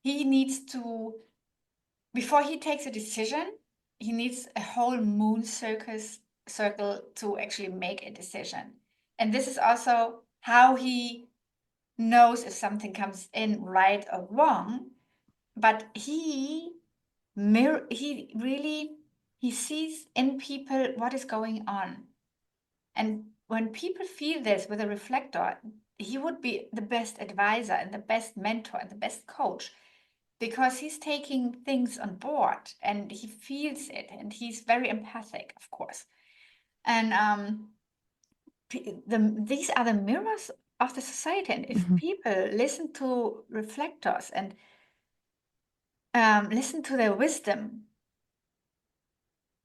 He needs to, before he takes a decision, he needs a whole moon circle to actually make a decision. And this is also how he knows if something comes in right or wrong. But he sees in people what is going on. And when people feel this with a reflector, he would be the best advisor and the best mentor and the best coach, because he's taking things on board and he feels it, and he's very empathic, of course. And these are the mirrors of the society. And if people listen to reflectors and listen to their wisdom,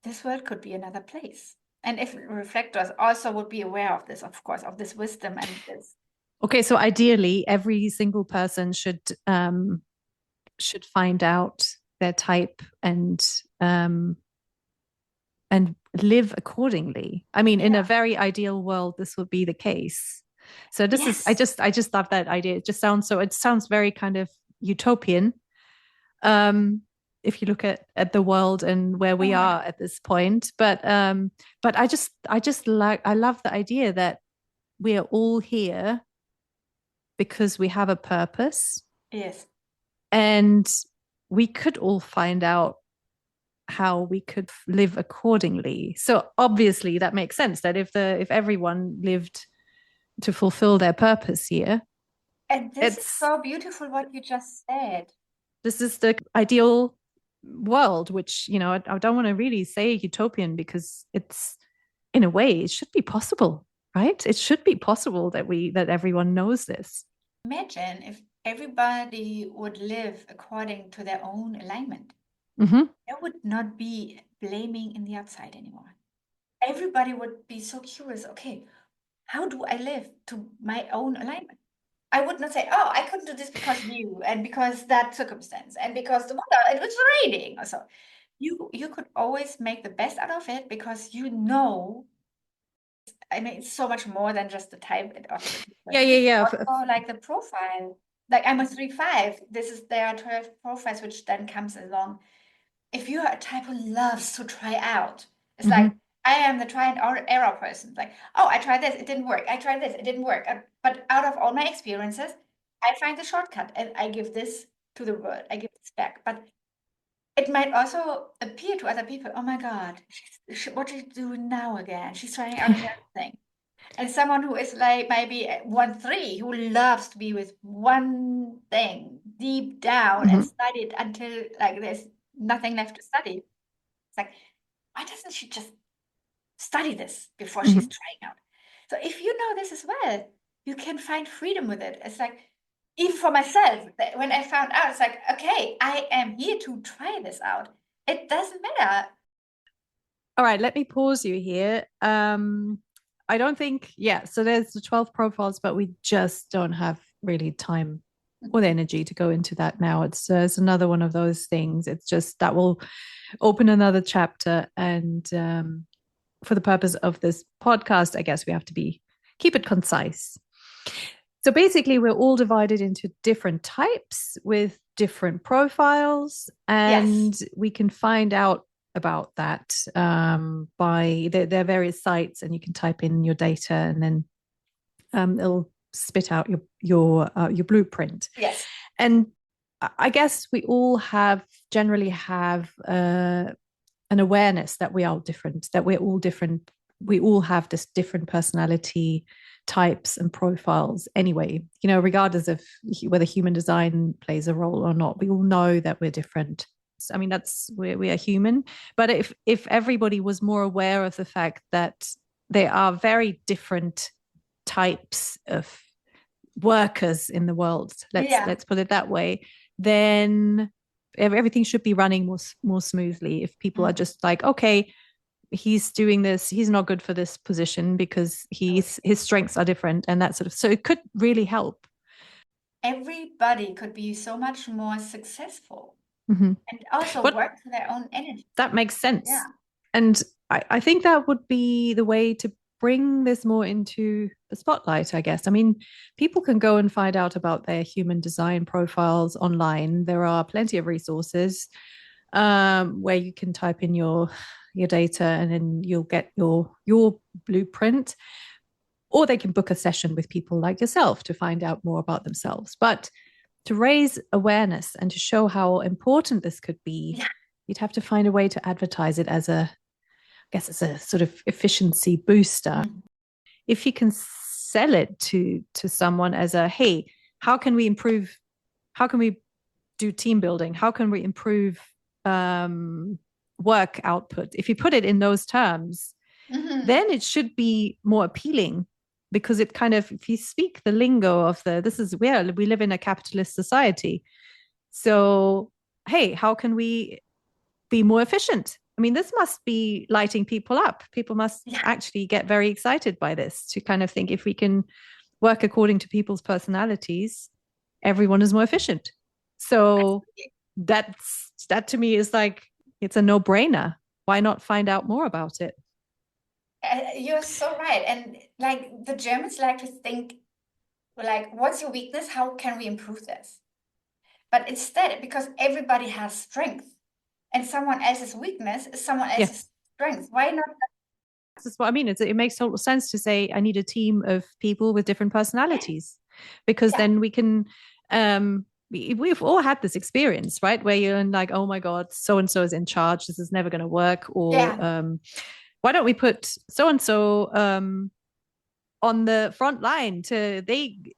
this world could be another place. And if reflectors also would be aware of this, of course, of this wisdom and this. Okay, so ideally, every single person should find out their type and live accordingly. I mean, in a very ideal world, this would be the case. So this is, I just love that idea. It sounds very kind of utopian. If you look at the world and where we are at this point, but I love the idea that we are all here because we have a purpose. Yes. And we could all find out how we could live accordingly. So obviously that makes sense that if everyone lived to fulfill their purpose here. And this is so beautiful what you just said. This is the ideal world, which, I don't want to really say utopian, because it's, in a way, it should be possible, right? It should be possible that everyone knows this. Imagine if everybody would live according to their own alignment. Mm-hmm. There would not be blaming in the outside anymore. Everybody would be so curious, okay, how do I live to my own alignment? I would not say, oh, I couldn't do this because you, and because that circumstance, and because the weather, it was raining. So you could always make the best out of it, because I mean, it's so much more than just the type of Yeah. Also, like the profile. Like I'm a 3/5. There are 12 profiles, which then comes along. If you are a type who loves to try out, it's like I am the try and error person. Like, oh, I tried this, it didn't work. I tried this, it didn't work. But out of all my experiences, I find the shortcut and I give this to the world. I give this back. But it might also appear to other people, oh my God, what is she doing now again? She's trying out everything. And someone who is like maybe 1/3, who loves to be with one thing deep down and study it until like there's nothing left to study. It's like, why doesn't she just study this before she's trying out? So if you know this as well, you can find freedom with it. It's like, even for myself, when I found out, it's like, okay, I am here to try this out. It doesn't matter. All right, let me pause you here. I don't think, so there's the 12 profiles, but we just don't have really time or energy to go into that now. It's another one of those things. It's just that will open another chapter. And for the purpose of this podcast, I guess we have to keep it concise. So basically, we're all divided into different types with different profiles, and we can find out about that by there are various sites, and you can type in your data, and then it'll spit out your blueprint. Yes. And I guess we all generally have an awareness that we are different, that we're all different we all have this different personality types and profiles anyway, regardless of whether human design plays a role or not. We all know that we're different. I mean, that's we are human. But if everybody was more aware of the fact that there are very different types of workers in the world, let's put it that way, then everything should be running more smoothly. If people are just like, okay, he's doing this, he's not good for this position because his strengths are different, and that sort of, so it could really help. Everybody could be so much more successful and also work to their own energy. That makes sense. Yeah. And I think that would be the way to bring this more into the spotlight, I guess. I mean, people can go and find out about their human design profiles online. There are plenty of resources where you can type in your data, and then you'll get your blueprint, or they can book a session with people like yourself to find out more about themselves. But to raise awareness and to show how important this could be, you'd have to find a way to advertise it as a sort of efficiency booster. If you can sell it to someone as a, hey, how can we improve? How can we do team building? How can we improve work output? If you put it in those terms, then it should be more appealing, because it kind of, if you speak the lingo of we live in a capitalist society. So, hey, how can we be more efficient? I mean, this must be lighting people up. People must actually get very excited by this, to kind of think, if we can work according to people's personalities, everyone is more efficient. So that to me is like, it's a no-brainer. Why not find out more about it? You're so right. And like, the Germans like to think, like, what's your weakness? How can we improve this? But instead, because everybody has strength, and someone else's weakness is someone else's strength, why not? That's what I mean. It makes total sense to say, I need a team of people with different personalities, because then we can, we've all had this experience, right? Where you're like, oh my God, so-and-so is in charge. This is never going to work. Or why don't we put so-and-so on the front line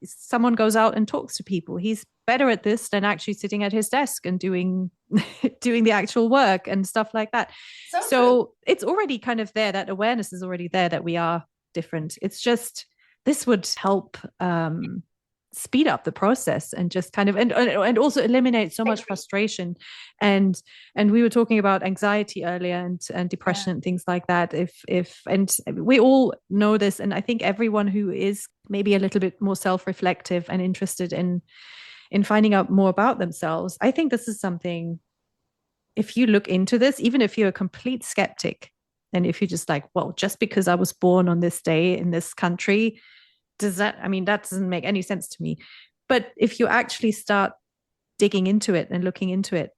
someone goes out and talks to people. He's better at this than actually sitting at his desk and doing the actual work and stuff like that. So it's already kind of there. That awareness is already there that we are different. It's just, this would help speed up the process, and just kind of, and also eliminate so much frustration. And we were talking about anxiety earlier, and depression and things like that. And we all know this, and I think everyone who is maybe a little bit more self-reflective and interested in finding out more about themselves, I think this is something, if you look into this, even if you're a complete skeptic, and if you're just like, well, just because I was born on this day in this country, that doesn't make any sense to me. But if you actually start digging into it and looking into it,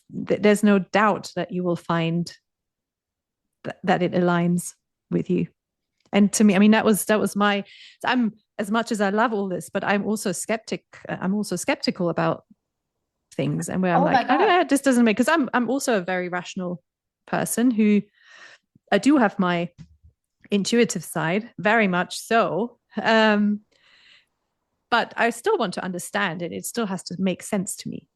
there's no doubt that you will find that it aligns with you. And to me, I mean, that was I'm, as much as I love all this, but I'm also skeptical about things, and where I'm like, I don't know, this doesn't make, because I'm also a very rational person, who I do have my intuitive side, very much so, but I still want to understand it. It still has to make sense to me.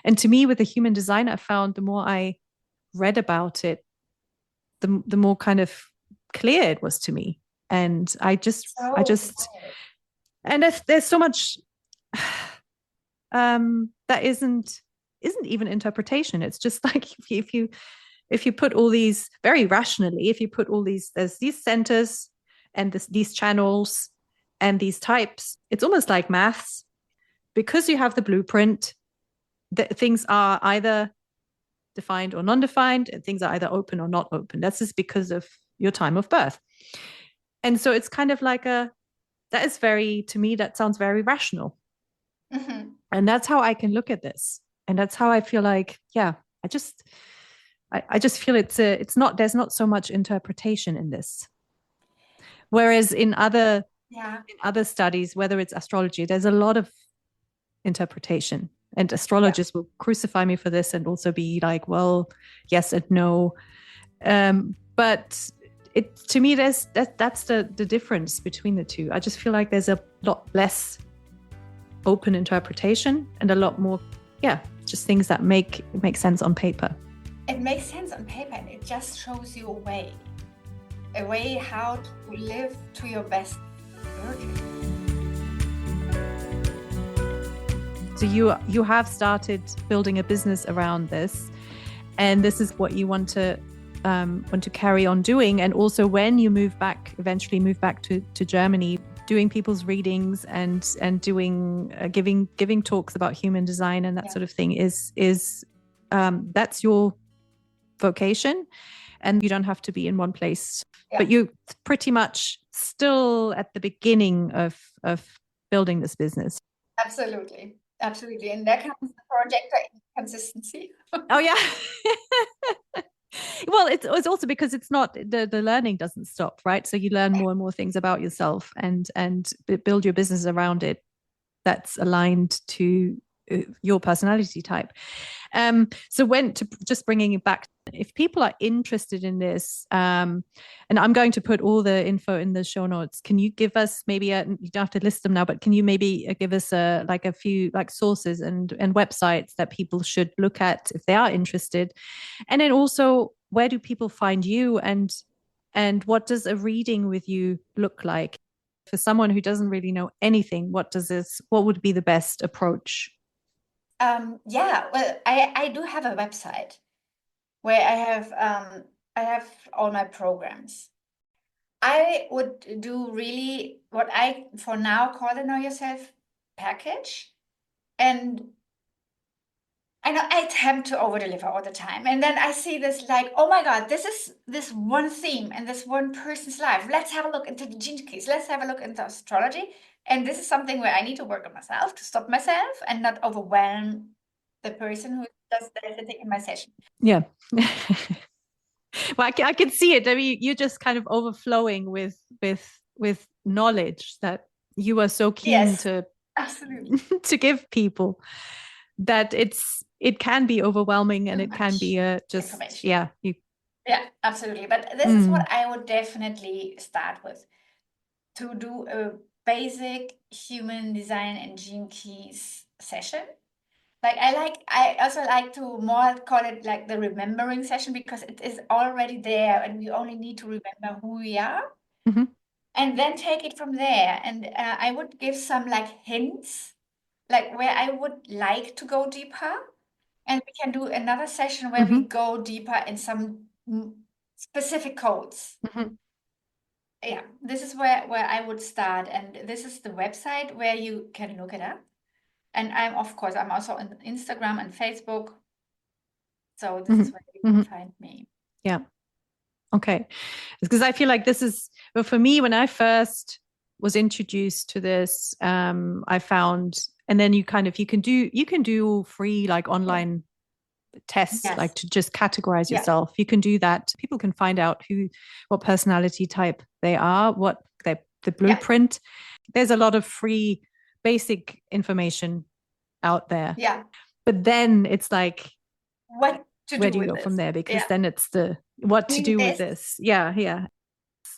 And to me, with the human design, I found the more I read about it, the more kind of clear it was to me. And I just and there's so much that isn't even interpretation. It's just like, if you put all these, very rationally, if you put all these, there's these centers and these channels and these types, it's almost like maths. Because you have the blueprint, things are either defined or non-defined, and things are either open or not open. That's just because of your time of birth. And so it's kind of like to me, that sounds very rational. And that's how I can look at this. And that's how I feel like, I just feel it's not, there's not so much interpretation in this. Whereas in other studies, whether it's astrology, there's a lot of interpretation, and astrologists will crucify me for this and also be like, well, yes and no. But to me, that's the difference between the two. I just feel like there's a lot less open interpretation and a lot more, just things that make sense on paper. It makes sense on paper, and it just shows you a way how to live to your best version. So you have started building a business around this, and this is what you want to carry on doing. And also, when you eventually move back to Germany, doing people's readings and doing giving talks about human design and that sort of thing is that's your vocation, and you don't have to be in one place. But you're pretty much still at the beginning of building this business. Absolutely. And there comes the projector inconsistency. Oh yeah. Well, it's also because it's not the learning doesn't stop, right? So you learn more and more things about yourself and build your business around it that's aligned to your personality type. So just bringing it back, if people are interested in this, and I'm going to put all the info in the show notes, can you give us maybe you don't have to list them now, but can you maybe give us a few sources and websites that people should look at if they are interested? And then also, where do people find you, and what does a reading with you look like for someone who doesn't really know anything? What would be the best approach? Well, I do have a website where I have all my programs. I would do really what I for now call the Know Yourself package, and I know I attempt to over deliver all the time, and then I see this like, oh my God, this is this one theme and this one person's life. Let's have a look into the gene keys. Let's have a look into astrology. And this is something where I need to work on myself to stop myself and not overwhelm the person who does sitting in my session. Yeah. Well, I can see it. I mean, you're just kind of overflowing with knowledge that you are so keen to absolutely to give people, that it can be overwhelming and it can be just absolutely. But this is what I would definitely start with, to do a basic human design and gene keys session. Like I also like to more call it like the remembering session, because it is already there and we only need to remember who we are. Mm-hmm. And then take it from there. And I would give some hints, like where I would like to go deeper. And we can do another session where we go deeper in some specific codes. Yeah, this is where I would start. And this is the website where you can look it up. And I'm also on Instagram and Facebook. So this is where you can find me. Yeah. Okay. Because I feel like this is, well, for me, when I first was introduced to this, I found, and then you can do free online tests, to just categorize yourself. You can do that. People can find out what personality type they are, what the blueprint. There's a lot of free basic information out there. Yeah. But then it's like, where do you go from there? Because then it's what to do with this. Yeah.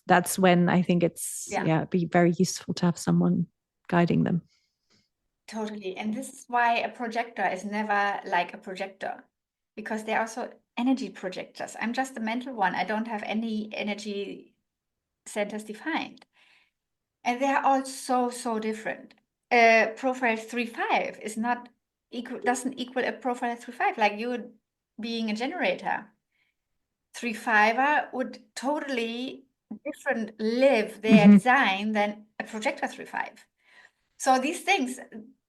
That's when I think it'd be very useful to have someone guiding them. Totally. And this is why a projector is never like a projector, because they're also energy projectors. I'm just a mental one. I don't have any energy centers defined. And they are all so different. Profile 3-5 is not doesn't equal a profile 3-5, like you being a generator. 3-5er would totally different live their design than a projector 3-5. So these things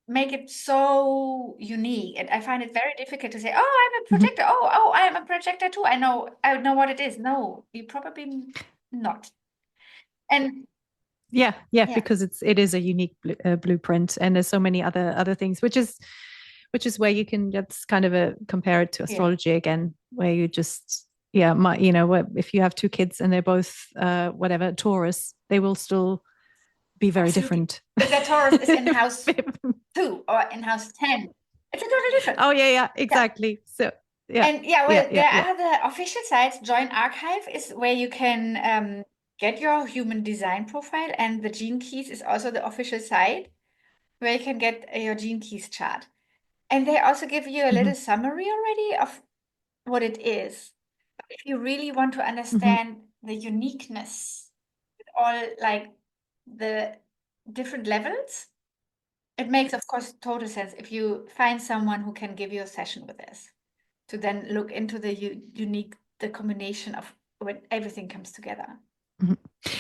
make it so unique, and I find it very difficult to say, oh, I'm a projector. Oh, I am a projector too. I know what it is. No, you probably not. And yeah, because it is a unique blueprint, and there's so many other things, which is where you can just kind of compare it to astrology again, where you just if you have two kids and they're both Taurus, they will still be very different. If their Taurus is in house 2 or in house 10, it's a totally different. Oh yeah, exactly. So Yeah. And yeah, Yeah. well, Yeah. there Yeah. are the official sites. Join Archive is where you can get your human design profile, and the Gene Keys is also the official site where you can get your Gene Keys chart. And they also give you a little Hmm. summary already of what it is. But if you really want to Hmm. understand the uniqueness, all like the different levels, it makes, of course, total sense if you find someone who can give you a session with this to then look into the unique, the combination of when everything comes together. Hmm.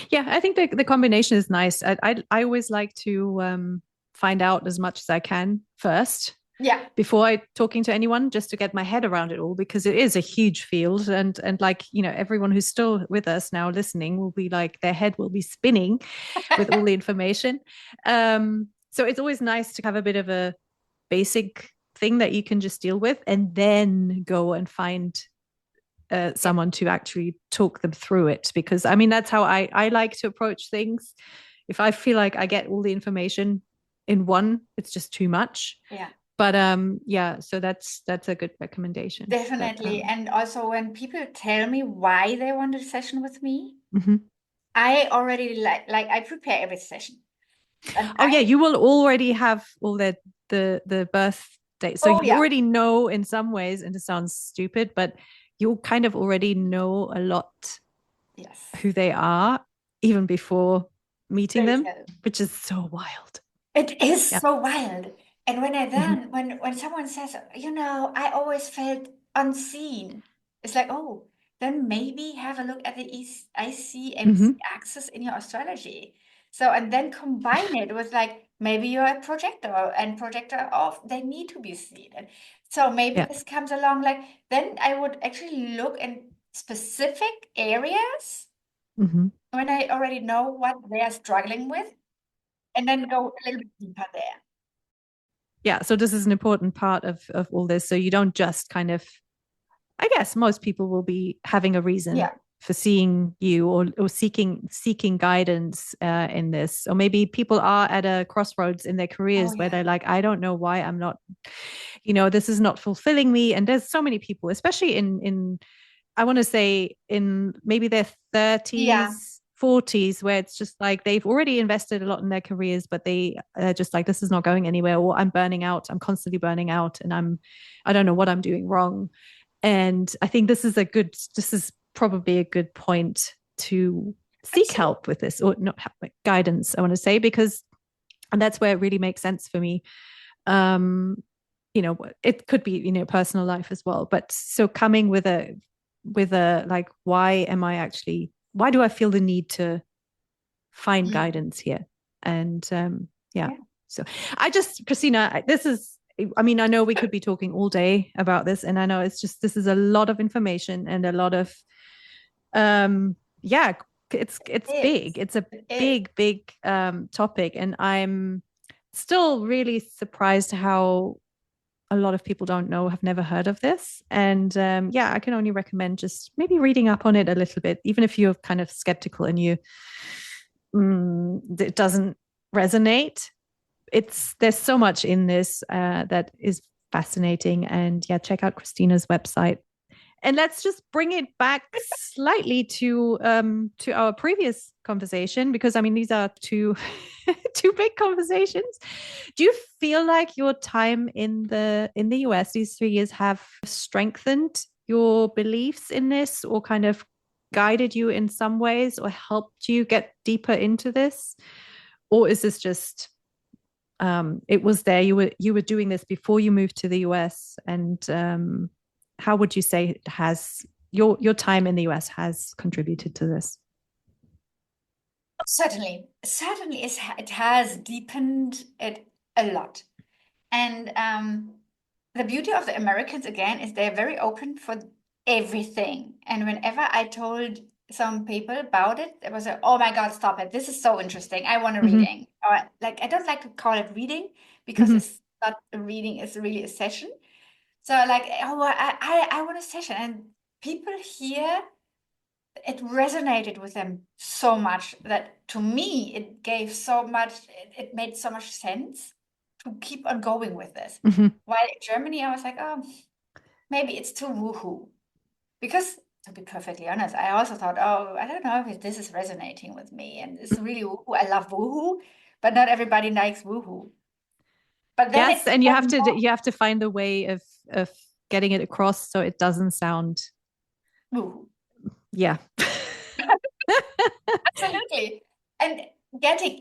Yeah, I think the combination is nice. I always like to find out as much as I can first Yeah. before I talking to anyone, just to get my head around it all, because it is a huge field, and like, you know, everyone who's still with us now listening will be like, their head will be spinning with all the information. So it's always nice to have a bit of a basic thing that you can just deal with, and then go and find someone to actually talk them through it. Because I mean, that's how I like to approach things. If I feel like I get all the information in one, it's just too much. Yeah. But yeah, so that's a good recommendation. Definitely. But, And also when people tell me why they want a session with me, mm-hmm. I already like I prepare every session. And Oh yeah, I you will already have all the birth date, so oh you yeah, already know in some ways, and it sounds stupid, but you kind of already know a lot yes. who they are even before meeting They them, tell. which is so wild. It is Yeah. so wild. And when I Mm-hmm. then when someone says, I always felt unseen, it's like, oh, then maybe have a look at the ICMC Mm-hmm. axis in your astrology. So and then combine it with like maybe you're a projector and projector of they need to be seen. And so maybe Yeah. this comes along like then I would actually look in specific areas Mm-hmm. when I already know what they are struggling with and then go a little bit deeper there. Yeah, so this is an important part of all this, so you don't just kind of, I guess most people will be having a reason Yeah. for seeing you, or seeking guidance in this. Or maybe people are at a crossroads in their Oh careers where yeah. they're like, I don't know why I'm not, this is not fulfilling me. And there's so many people, especially in I want to say in maybe their Yeah. 30s, 40s, where it's just like they've already invested a lot in their careers, but they are just like, this is not going anywhere, or I'm burning out. I'm constantly burning out, and I don't know what I'm doing wrong. And I think this is probably a good point to seek Absolutely. help with this, or not help, like guidance, I want to say, because, and that's where it really makes sense for me. Um, it could be, personal life as well. But so coming with a like, why do I feel the need to find Mm. guidance here? And yeah. Yeah. So Christina, this is, I mean, I know we could be talking all day about this, and I know this is a lot of information and a lot of, yeah, it's It big. is. It's a It is. big topic, and I'm still really surprised how a lot of people don't know, have never heard of this. And yeah, I can only recommend just maybe reading up on it a little bit, even if you're kind of skeptical and it doesn't resonate. There's so much in this that is fascinating. And yeah, check out Christina's website. And let's just bring it back slightly to our previous conversation, because I mean, these are two two big conversations. Do you feel like your time in the US, these 3 years, have strengthened your beliefs in this, or kind of guided you in some ways, or helped you get deeper into this? Or is this just it was there, you were doing this before you moved to the US? And how would you say it has your time in the US has contributed to this? Certainly. Certainly it has deepened it a lot. And the beauty of the Americans again is they're very open for everything. And whenever I told some people about it, it was like, oh my God, stop it. This is so interesting. I want a Mm-hmm. reading. Or like I don't like to call it reading because Mm-hmm. it's not a reading, it's really a session. So like, oh, I want a session. And people here, it resonated with them so much that to me, it gave so much, it made so much sense to keep on going with this. Mm-hmm. While in Germany, I was like, oh, maybe it's too woohoo. Because to be perfectly honest, I also thought, oh, I don't know if this is resonating with me. And it's really woohoo. I love woohoo, but not everybody likes woohoo. But then Yes, it and became more you have to find a way of getting it across so it doesn't sound, woohoo. yeah. Absolutely. And getting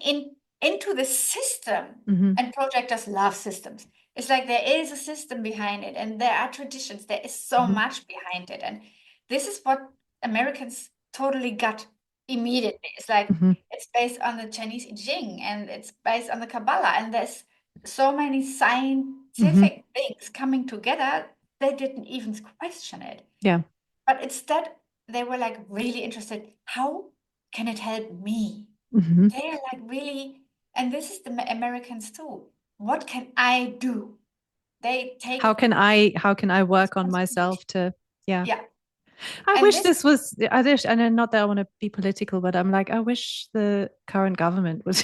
into the system, Hmm. and projectors love systems. It's like there is a system behind it, and there are traditions. There is so Hmm. much behind it. And this is what Americans totally got immediately. It's like Hmm. it's based on the Chinese I Ching and it's based on the Kabbala. And there's so many Hmm. scientific things coming together, they didn't even question it. Yeah. But instead, they were like really interested. How can it help me? Hmm. They are like really, and this is the Americans too. What can I do? They take How can I work on responsibility. myself to, yeah. Yeah. I And wish this, this was, I wish, and not that I want to be political, but I'm like, I wish the current government would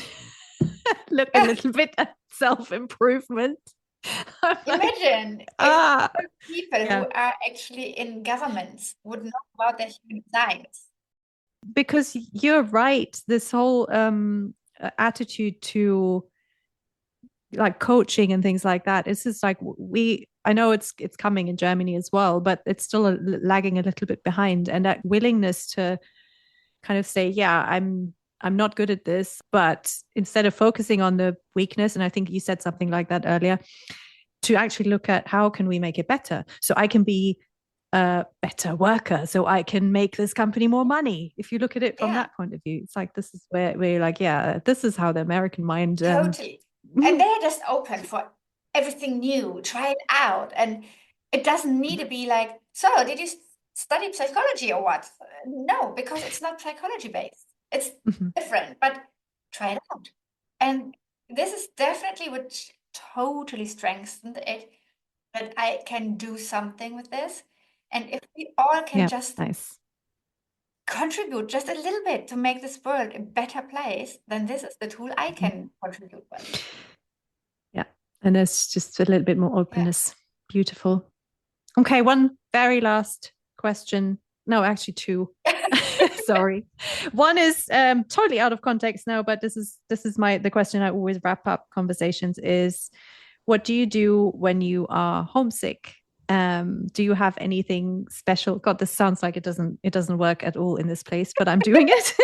look a little bit at self-improvement. I'm like, imagine if ah, more people yeah. who are actually in governments would know about their human designs. Because you're right. This whole attitude to like coaching and things like that. It's just like I know it's coming in Germany as well, but it's still lagging a little bit behind. And that willingness to kind of say, yeah, I'm not good at this, but instead of focusing on the weakness, and I think you said something like that earlier, to actually look at how can we make it better so I can be a better worker, so I can make this company more money. If you look at it from Yeah, that point of view, it's like this is where you're like, yeah, this is how the American mind totally. And they're just open for everything new, try it out. And it doesn't need to be like, so did you study psychology or what? No, because it's not psychology based. It's different, but try it out. And this is definitely what totally strengthened it, that I can do something with this. And if we all can Yeah, just nice. contribute just a little bit to make this world a better place, then this is the tool I Mhm. can contribute with. Yeah, and there's just a little bit more Yeah. openness. Beautiful. Okay, one very last question. No, actually two. Sorry. One is totally out of context now, but this is my the question I always wrap up conversations is what do you do when you are homesick? Do you have anything special? God, this sounds like it doesn't work at all in this place, but I'm doing it.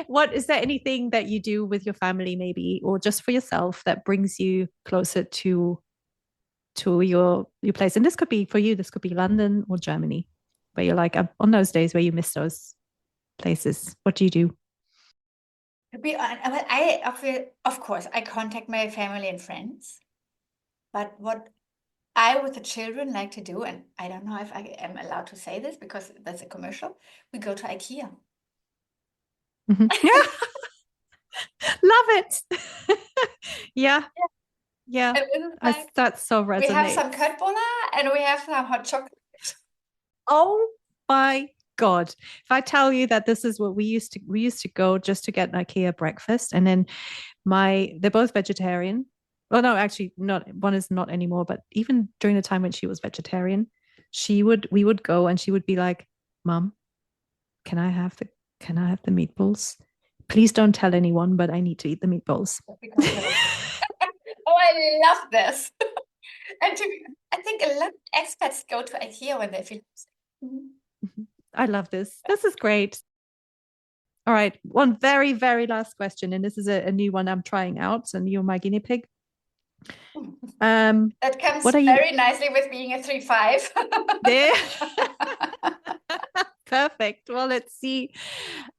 What is there anything that you do with your family maybe or just for yourself that brings you closer to your place? And this could be for you, this could be London or Germany, where you're like on those days where you miss those places. What do you do? To be honest, well, of course, I contact my family and friends, but what I with the children like to do, and I don't know if I am allowed to say this because that's a commercial, we go to IKEA. Mhm. Yeah, love it. Yeah, yeah. And this is like, That so we have some resonates. Kabbala and we have some hot chocolate. Oh my God. If I tell you that this is what we used to go just to get an IKEA breakfast. And then they're both vegetarian. Well, no, actually not one is not anymore, but even during the time when she was vegetarian, we would go and she would be like, Mom, can I have the meatballs? Please don't tell anyone, but I need to eat the meatballs. Because oh, I love this. And I think a lot of expats go to IKEA when they feel Mhm. I love this. This is great. All right. One very, very last question. And this is a new one I'm trying out. And you're my guinea pig. Um, That comes what are you very nicely with being a 3-5. there? Perfect. Well, let's see.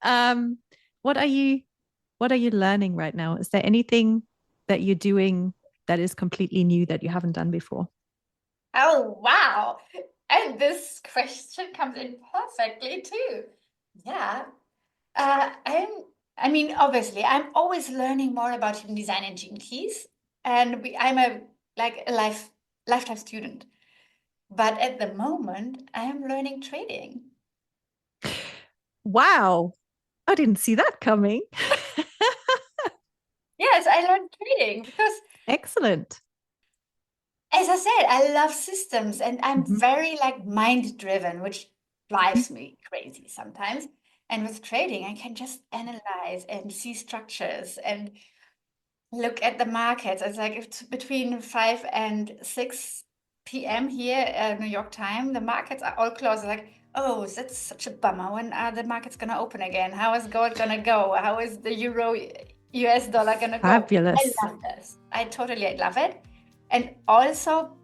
Um, what are you what are you learning right now? Is there anything that you're doing that is completely new that you haven't done before? Oh, wow. And this question comes in perfectly too. Yeah. I mean, obviously, I'm always learning more about human design and gene keys. And I'm a lifetime student. But at the moment, I am learning trading. Wow. I didn't see that coming. Yes, I learned trading because Excellent. as I said, I love systems and I'm Mhm. very like mind driven, which drives me crazy sometimes. And with trading, I can just analyze and see structures and look at the markets. It's like it's between 5 and 6 p.m. here New York time, the markets are all closed. Like, oh, that's such a bummer. When are the markets going to open again? How is gold going to go? How is the euro US dollar going to go? I Fabulous. love this. I totally love it. And also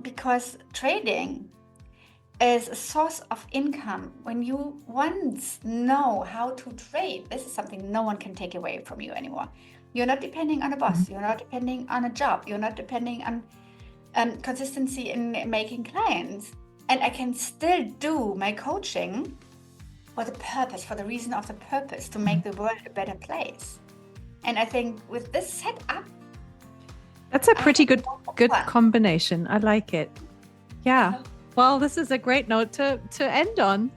because trading is a source of income. When you once know how to trade, this is something no one can take away from you anymore. You're not depending on a Mhm. boss. You're not depending on a job. You're not depending on consistency in making clients. And I can still do my coaching for the purpose, for the reason of the purpose, to make the world a better place. And I think with this setup, That's a I pretty have good lots of good fun. combination. I like it. Yeah. Well, this is a great note to end on.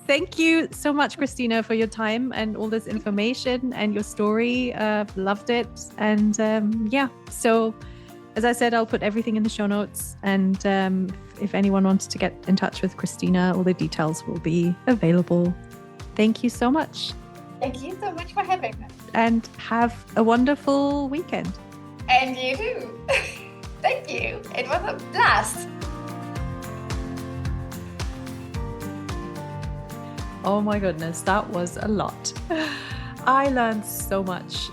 Thank you so much, Christina, for your time and all this information and your story. Loved it. And yeah, so as I said, I'll put everything in the show notes. And if anyone wants to get in touch with Christina, all the details will be available. Thank you so much. Thank you so much for having me. And have a wonderful weekend. And you too. Thank you. It was a blast. Oh my goodness, that was a lot. I learned so much,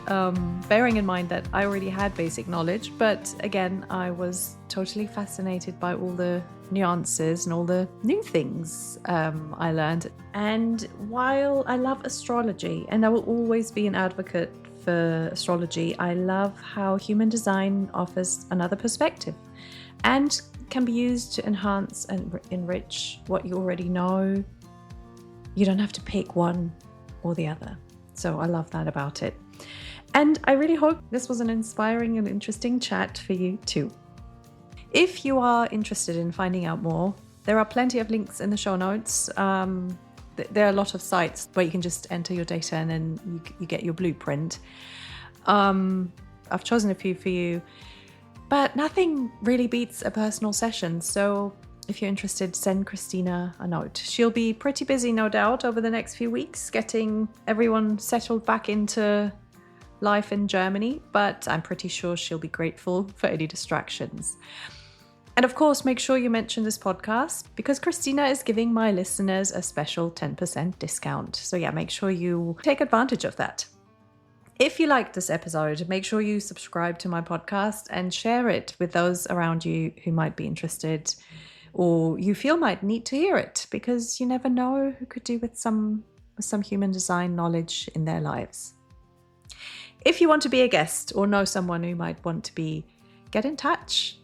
bearing in mind that I already had basic knowledge, but again, I was totally fascinated by all the nuances and all the new things I learned. And while I love astrology, and I will always be an advocate for astrology, I love how human design offers another perspective and can be used to enhance and enrich what you already know. You don't have to pick one or the other. So I love that about it. And I really hope this was an inspiring and interesting chat for you too. If you are interested in finding out more, there are plenty of links in the show notes. There are a lot of sites where you can just enter your data and then you get your blueprint. I've chosen a few for you, but nothing really beats a personal session. So if you're interested, send Christina a note. She'll be pretty busy, no doubt, over the next few weeks, getting everyone settled back into life in Germany, but I'm pretty sure she'll be grateful for any distractions. And of course, make sure you mention this podcast because Christina is giving my listeners a special 10% discount. So yeah, make sure you take advantage of that. If you liked this episode, make sure you subscribe to my podcast and share it with those around you who might be interested or you feel might need to hear it, because you never know who could do with some human design knowledge in their lives. If you want to be a guest or know someone who might want to be, get in touch.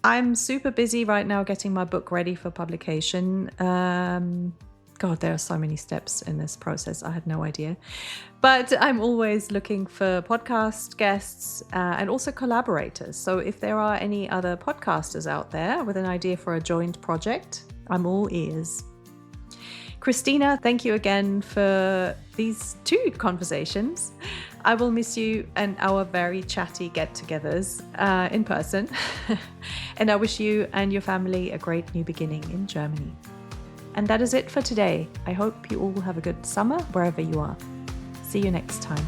I'm super busy right now getting my book ready for publication. God, there are so many steps in this process. I had no idea. But I'm always looking for podcast guests and also collaborators. So if there are any other podcasters out there with an idea for a joint project, I'm all ears. Christina, thank you again for these 2 conversations. I will miss you and our very chatty get-togethers in person. And I wish you and your family a great new beginning in Germany. And that is it for today. I hope you all have a good summer wherever you are. See you next time.